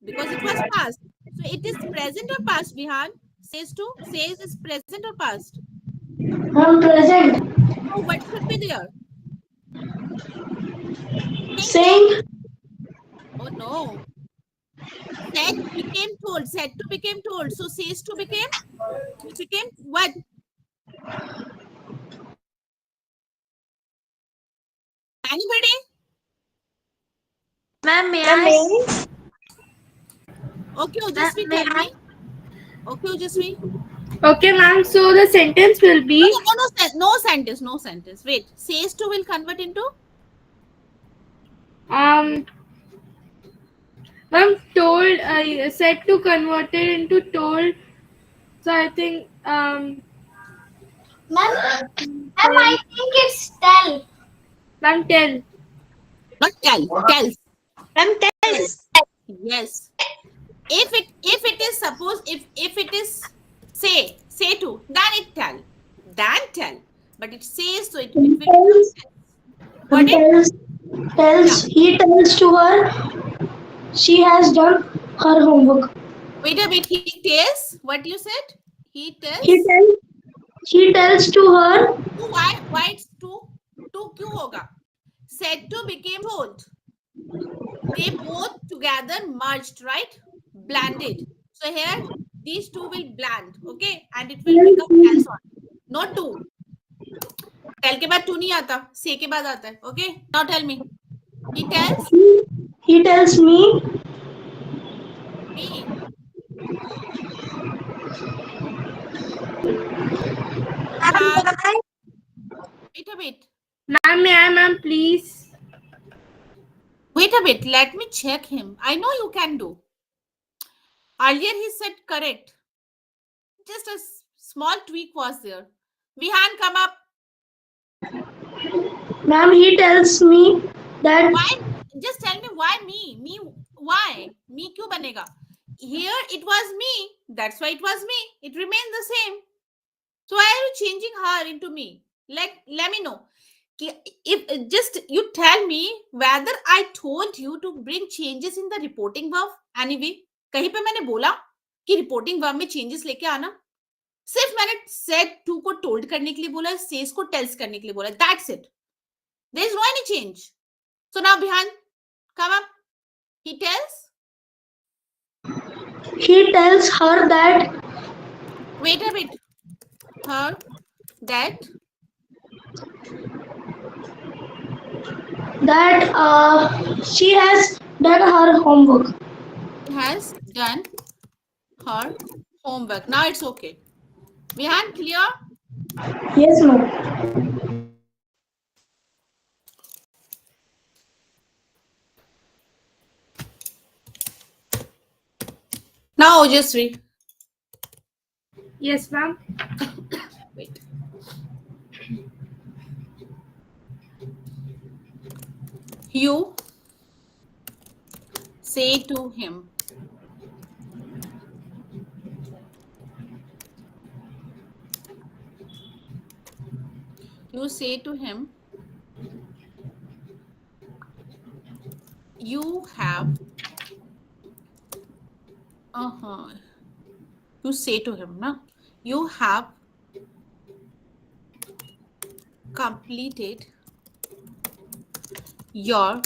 because it was past. So it is present or past, Vihan? Says to. Says is present or past? Ma'am, present. So what should be there? Think. Saying Oh no. Said became told. Said to became told. So says to became what? Anybody? Ma'am, may I? Okay, Ma'am, Ojasvi, may tell I? me. Okay, Ojasvi. Okay, ma'am. So the sentence will No, be, no, no, no sentence, no sentence. Wait, says to will convert into um, ma'am, told, said to converted into told. So I think, Ma'am, tell, I think it's tell. ma'am, tell. not tell, tells. Ma'am, Tells. tells. Yes. If it is suppose if it is say to then it tell but it says so it will become Tells. got Ma'am, it. tells. Yeah. Tells. He tells to her she has done her homework. Wait a bit. He tells what you said. He He tells. tells. He tells to her. तो why it's two क्यों होगा? Said to became told. They both together merged, right? Blended. So here these two will blend, okay, and it will become tells on. Not two. Tell के बाद two नहीं आता. Say के बाद आता है. Okay. Now tell me. He tells He tells me. me. Ma'am, Vihan. may I? Wait a bit. Ma'am, please. Wait a bit, let me check him. I know you can do. Earlier he said correct. Just a small tweak was there. Vihan, come up. Ma'am, he tells me that Why? Just tell me why me? Me, why? Me क्यों बनेगा? Here it was me. That's why it was me. It remained the same. So why are you changing her into me? Let me know. If just you tell me whether I told you to bring changes in the reporting verb. Anyway, कहीं पे मैंने बोला कि reporting verb में changes लेके आना. सिर्फ मैंने सेड टू को टोल्ड करने के लिए बोला, सेज को टेल्स करने के लिए बोला. That's it. There is no any change. So now Bihan, come up. He tells. he tells her that Wait a bit. Her that she has done her homework. has done her homework. Now it's okay. Vihan, clear? Yes, ma'am. Now Ojasvi. Yes, ma'am. Wait. You say to him. You say to him, you have, uh-huh. You say to him, na? You have completed your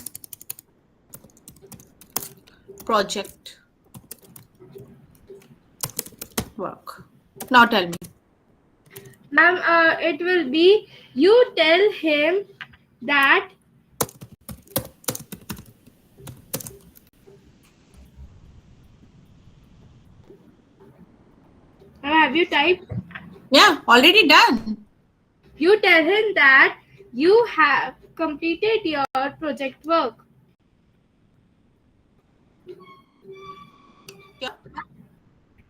project work. Now tell me. Ma'am, it will be you tell him that. Have you typed? Yeah, already done. You tell him that you have completed your project work. Yeah.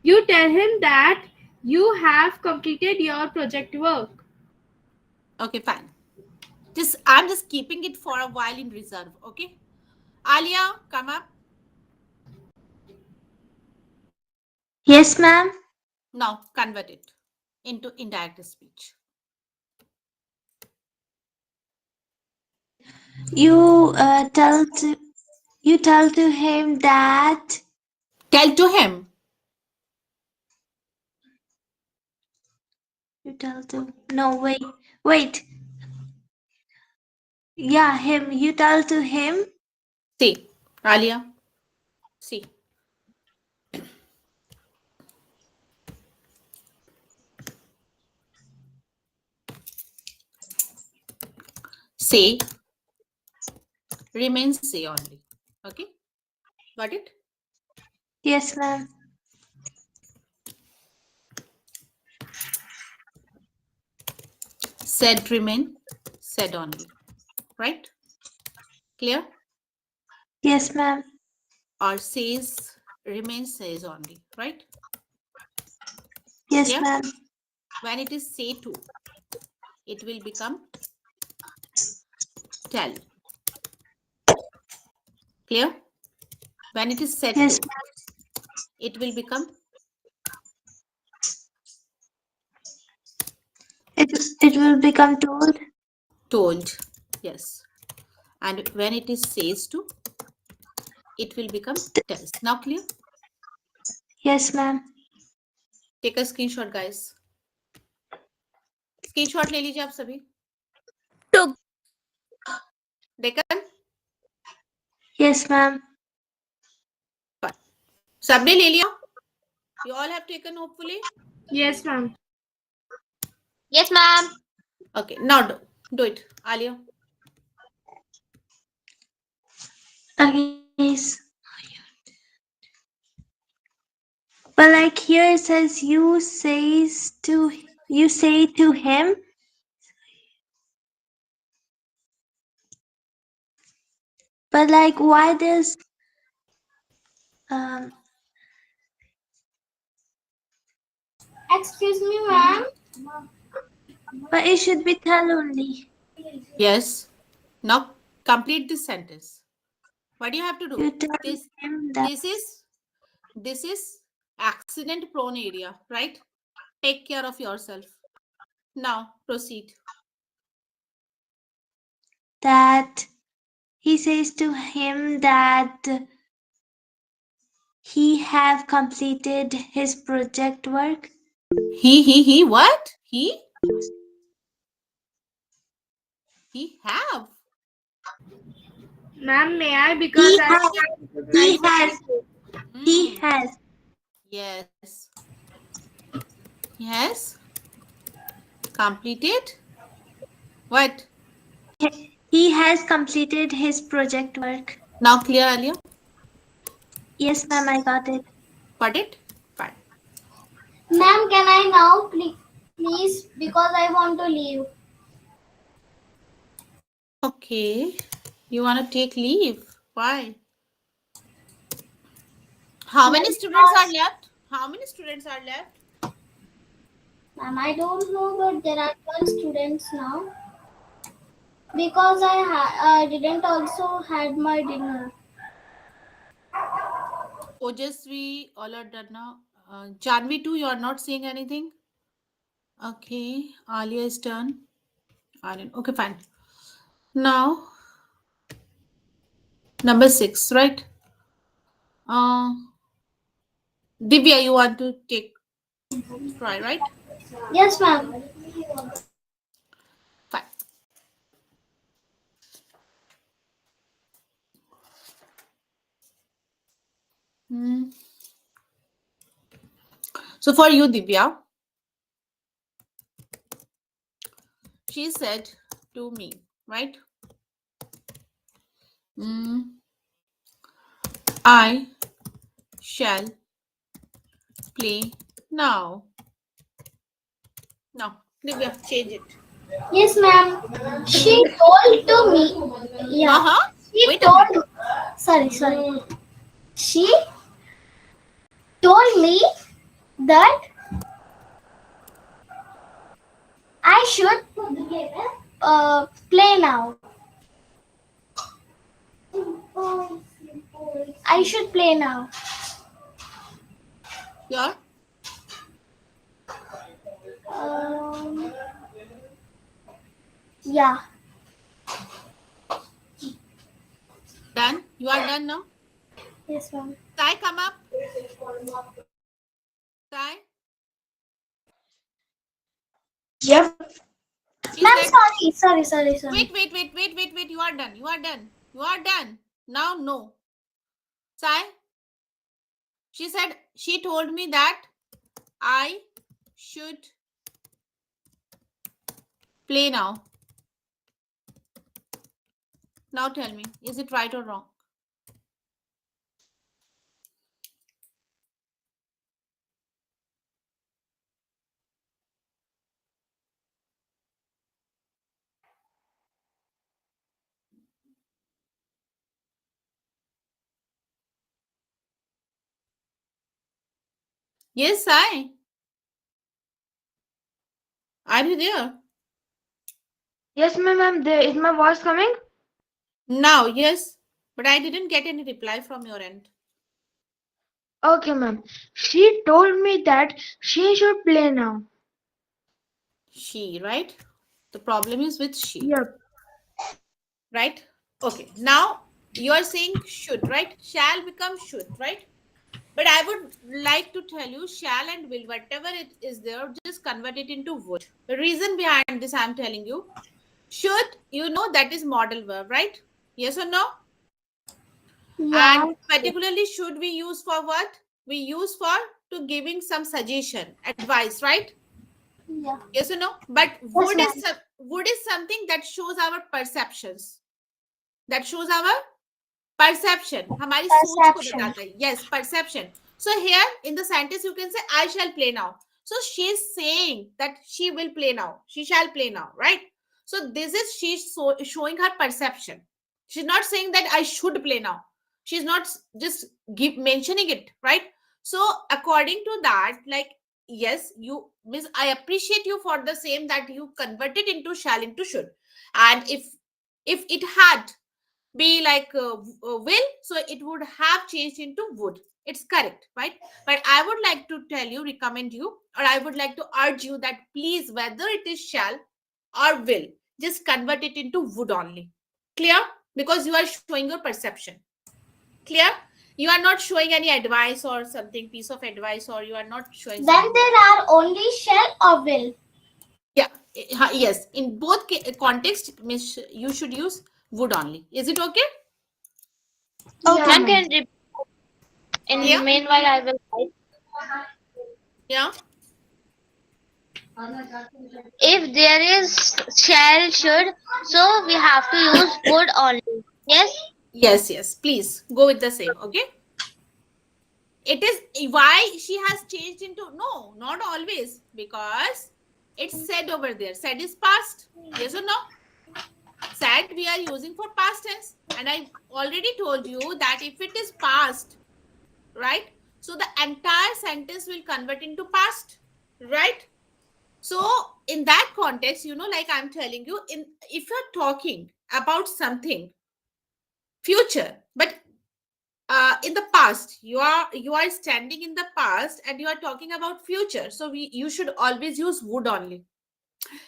You tell him that you have completed your project work. Okay, fine. I'm just keeping it for a while in reserve. Okay. Alia, come up. Yes, ma'am. Now convert it into indirect speech. You tell to him that Tell to him. you tell to no wait yeah him you tell to him See, Alia. See. Say remains say only. Okay. Got it? yes ma'am Said remain said only. Right? Clear? yes ma'am Or says remains says only. Right? yes Clear? ma'am When it is say to, it will become tell. Clear? When it is said yes to, it will become it it will become told told. Yes. And when it is says to, it will become tells. Now clear? yes ma'am Take a screenshot, guys. Screenshot ले लीजिए आप सभी. Took. Deccan yes ma'am सबने ले लिया. You all have taken hopefully. Yes, ma'am. Yes, ma'am. Okay, now do it, Alia. okay but like here it says you say to him But like, why this? Um, Excuse me, ma'am. but it should be tell only. Yes. Now complete this sentence. What do you have to do? You tell This him that this is this is accident prone area, right? Take care of yourself. Now proceed. that he says to him that he have completed his project work. He what? He have. Ma'am, may I? He Because I has. am not He recognizing has. anything. He Hmm. has. Yes. Yes. Completed. What? He has completed his project work. Now clear earlier. Yes, ma'am, I got it. Got it? Fine. Ma'am, can I now, please? Because I want to leave. Okay. You want to take leave? Why? How Ma'am, many students are because left? How many students are left? ma'am, I don't know, but there are 12 students now. Because I didn't also had my dinner. Ojasvi, all are done now. Janvi too, you are not saying anything? Okay. Alia is done. Aryan. Okay, fine. Now, number 6, right? Uh, Divya, you want to take try, right? Yes, ma'am. Fine. Hmm. So for you, Divya, she said to me, right? Mm, I shall play now. Now, Divya, change it. Yes, ma'am. She told to me. Yeah. Uh-huh. She Wait a minute. told. Sorry. She told me that I should play now. I should play now. Here, Um, yeah. done. You are done now. Yes, ma'am. Sai, come up. Sai, Yep. she Ma'am, said, sorry. wait. You are done. You are done. You are done. Now, no. Sai, she said, she told me that I should play now. Now tell me, is it right or wrong? Yes, Sai. Are you there? Yes, ma'am. There is my voice coming. Now, yes. But I didn't get any reply from your end. Okay, ma'am. She told me that she should play now. She, right? The problem is with she, Yep. right? Okay. Now you are saying should, right? Shall become should, right? But I would like to tell you shall and will, whatever it is there, just convert it into would. The reason behind this, I'm telling you, should, you know, that is model verb, right? Yes or no? Yeah. And particularly should we use for what? We use for to giving some suggestion, advice, right? Yeah. Yes or no? But Yes, ma'am. would is something that shows our perceptions. That shows our perception. हमारी सोच को Perception. बताता है. Yes, perception. So here in the sentence you can say I shall play now. So she is saying that she will play now. She shall play now, right? So this is she showing her perception. She's not saying that I should play now. She's not just give mentioning it, right? So according to that, like, yes, you miss, I appreciate you for the same that you converted into shall into should. And if it had be like will, so it would have changed into would. It's correct, right? But I would like to tell you, recommend you, or I would like to urge you that please, whether it is shall or will, just convert it into would only. Clear? Because you are showing your perception. Clear? You are not showing any advice or something, piece of advice, or you are not showing Then something. there are only shall or will. Yeah. Yes, in both context, miss, you should use would only. Is it okay? Okay, Ma'am ma'am. can Yeah. in meanwhile I will write. Yeah. If there is shall, should, so we have to use would only. Yes? Yes, yes. Please go with the same. Okay. It is why she has changed into no, not always, because it's said over there. Said is past. Yes or no? Said we are using for past tense. And I already told you that if it is past, right? So the entire sentence will convert into past, right? So in that context, like I'm telling you, in if you're talking about something future, but in the past, you are standing in the past and you are talking about future, so you should always use would only.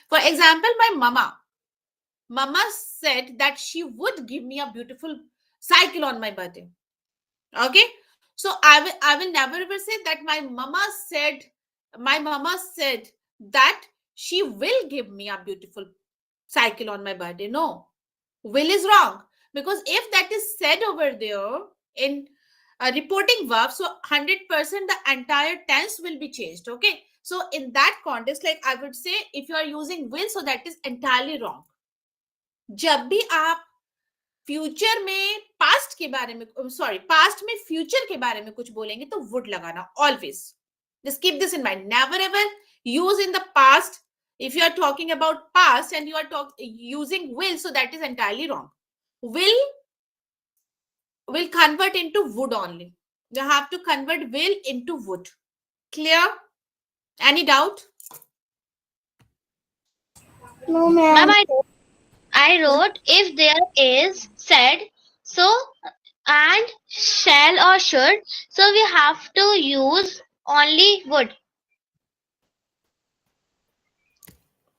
For example, my mama said that she would give me a beautiful cycle on my birthday. Okay, so I will never ever say that my mama said that she will give me a beautiful cycle on my birthday. No, will is wrong, because if that is said over there in a reporting verb, so 100% the entire tense will be changed. Okay, so in that context, like I would say, if you are using will, so that is entirely wrong. जब भी आप future में past के बारे में, sorry, past में future के बारे में कुछ बोलेंगे तो वुड लगाना always. Just keep this in mind. Never ever use in the past. If you are talking about past and you are using will, so that is entirely wrong. Will convert into would only. You have to convert will into would. Clear? Any doubt? No, Ma'am, ma'am. I wrote if there is said, so and shall or should, so we have to use only would.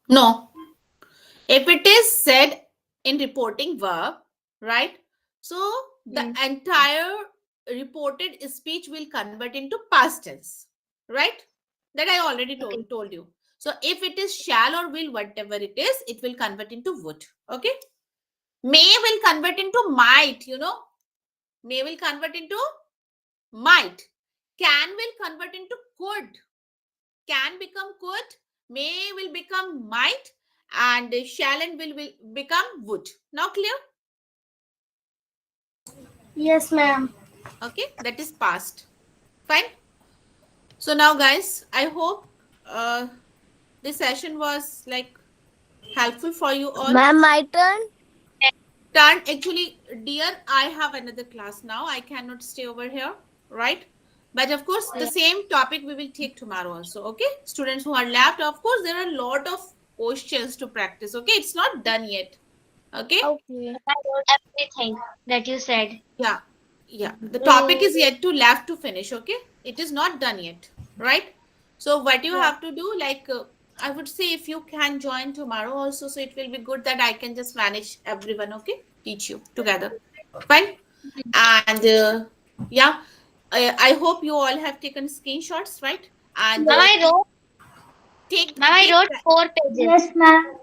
No. If it is said in reporting verb, right? So the Hmm. entire reported speech will convert into past tense, right? That I already Okay. told you. So if it is shall or will, whatever it will convert into would. Okay. May will convert into might. May will convert into might. Can will convert into could. Can become could. May will become might. And shall and will become would. Now clear? Yes, ma'am. Okay, that is past. Fine. So now guys, I hope uh, this session was like helpful for you all. Ma'am, my turn. Turn, actually, dear, I have another class now. I cannot stay over here, right? But of course, the same topic we will take tomorrow also. Okay, students who are left, of course, there are a lot of questions to practice. Okay, it's not done yet. Okay. Okay. I wrote everything that you said. Yeah, yeah. The topic Oh, is yet to left to finish. Okay, it is not done yet, right? So what you Yeah. have to do, like I would say, if you can join tomorrow also, so it will be good that I can just manage everyone. Okay, teach you together. Fine. And yeah, I hope you all have taken screenshots, right? And Ma'am, I wrote, take ma'am, I take wrote 4 pages. Yes, ma'am.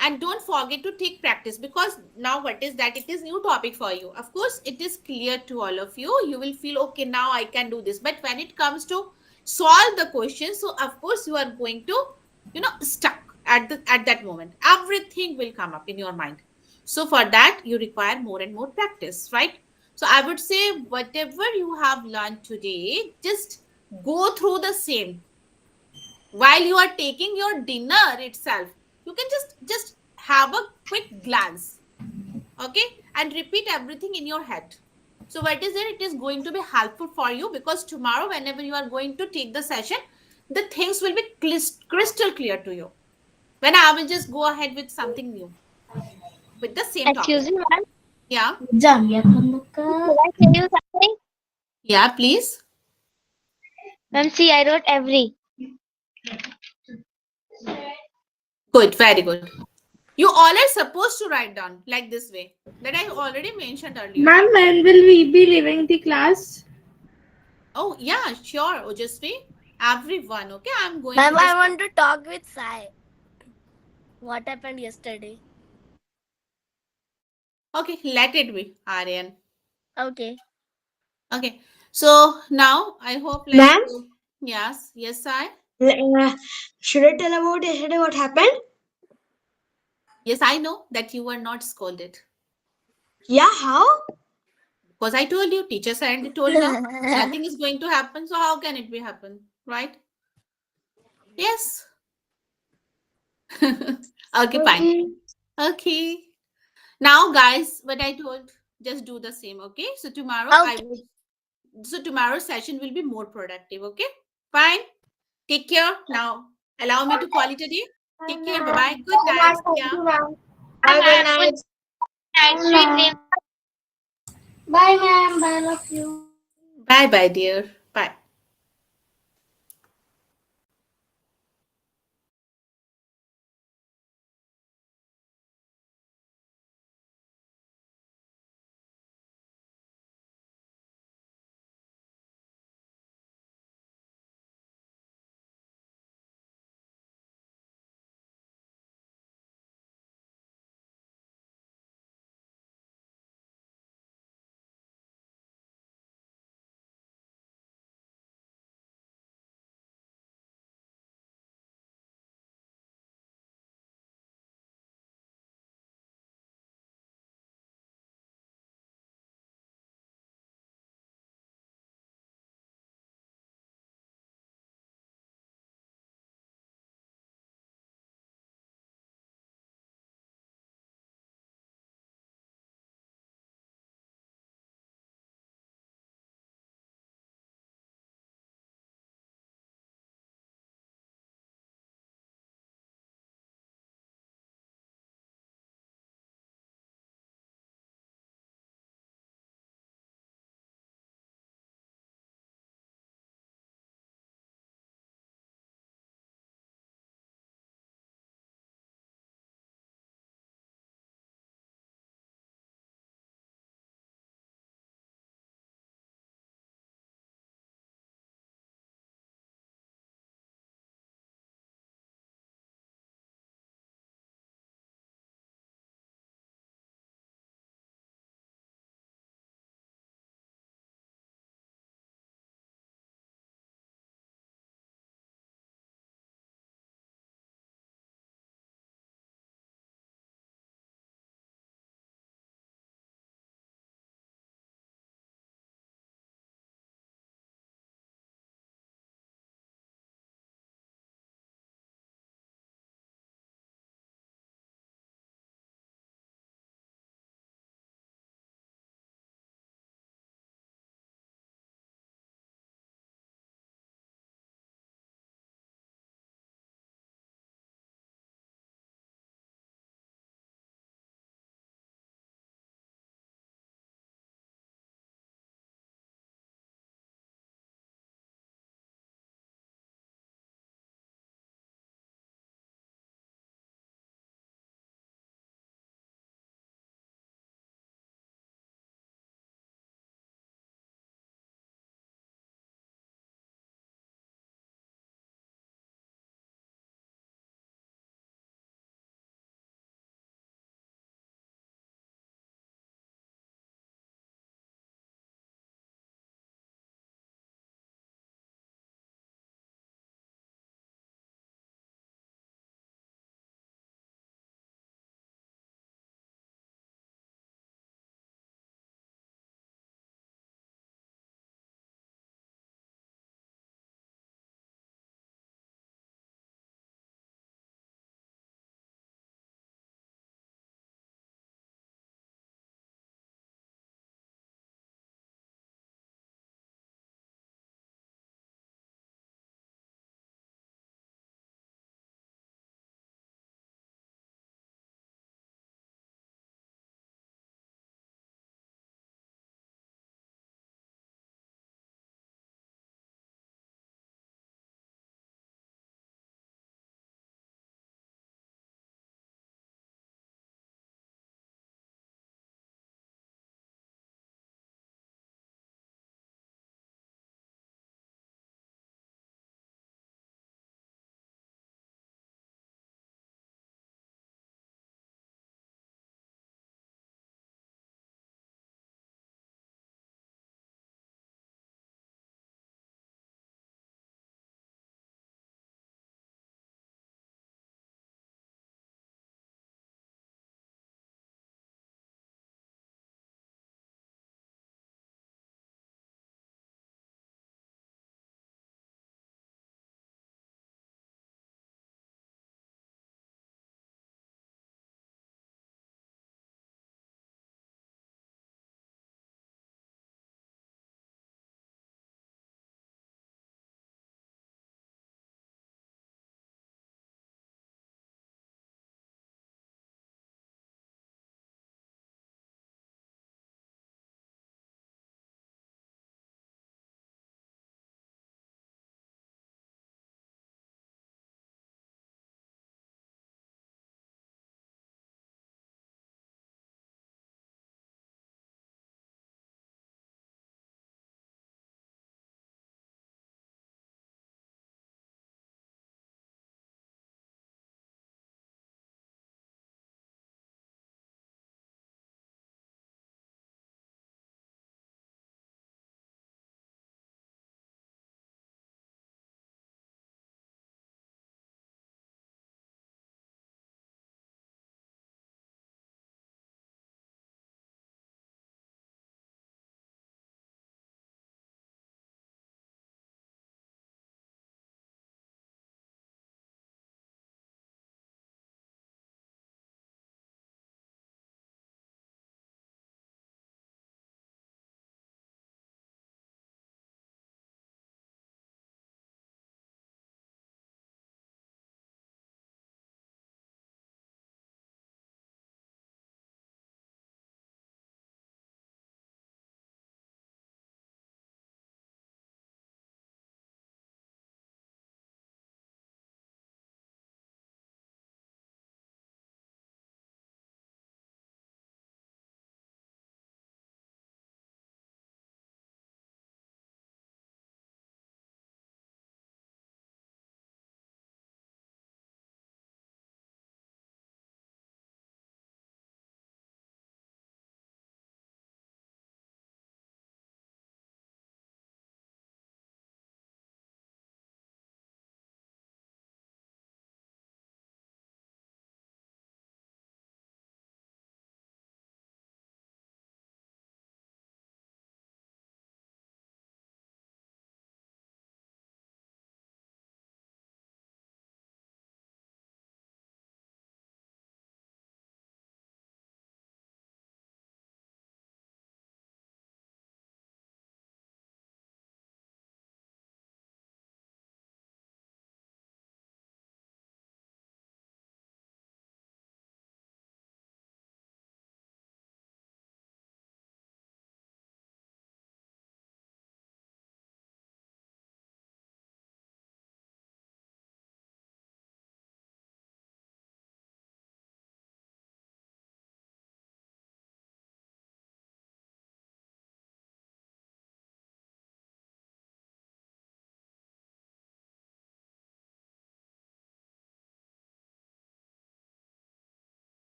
and don't forget to take practice, because now what is that, it is new topic for you. Of course it is clear to all of you, you will feel okay, now I can do this. But when it comes to solve the question, so of course you are going to stuck at that moment. Everything will come up in your mind. So for that you require more and more practice, right? So I would say, whatever you have learned today, just go through the same while you are taking your dinner itself. You can just have a quick glance. Okay, and repeat everything in your head. So what is it? It is going to be helpful for you, because tomorrow whenever you are going to take the session, the things will be crystal clear to you. When I will just go ahead with something new with the same topic. Excuse me, ma'am. Yeah. Should I tell you something? Yeah, please. Ma'am, see, I wrote every. Good, very good. You all are supposed to write down like this way, that I already mentioned earlier. Ma'am, when will we be leaving the class? Oh yeah, sure, Ojasvi. Everyone, okay? I'm going to Ma'am, I just. want to talk with Sai. What happened yesterday? Okay, let it be, Aryan. Okay. Okay, so now I hope like Ma'am, yes, yes, I should I tell about yesterday what happened? yes, I know that you were not scolded, Yeah, how? because I told you, teacher said told now nothing is going to happen. So how can it be happen, right? Yes. Okay, fine. Okay. Okay. Now, guys, what I told, just do the same. Okay. So tomorrow I Okay. will. So tomorrow's session will be more productive. Okay. Fine. Take care. Now, allow me to call it a day. Take care. Bye bye. Good night. Yeah. Bye, good night. Night, sweet dreams. Bye, ma'am. Bye, love you. Bye bye, dear.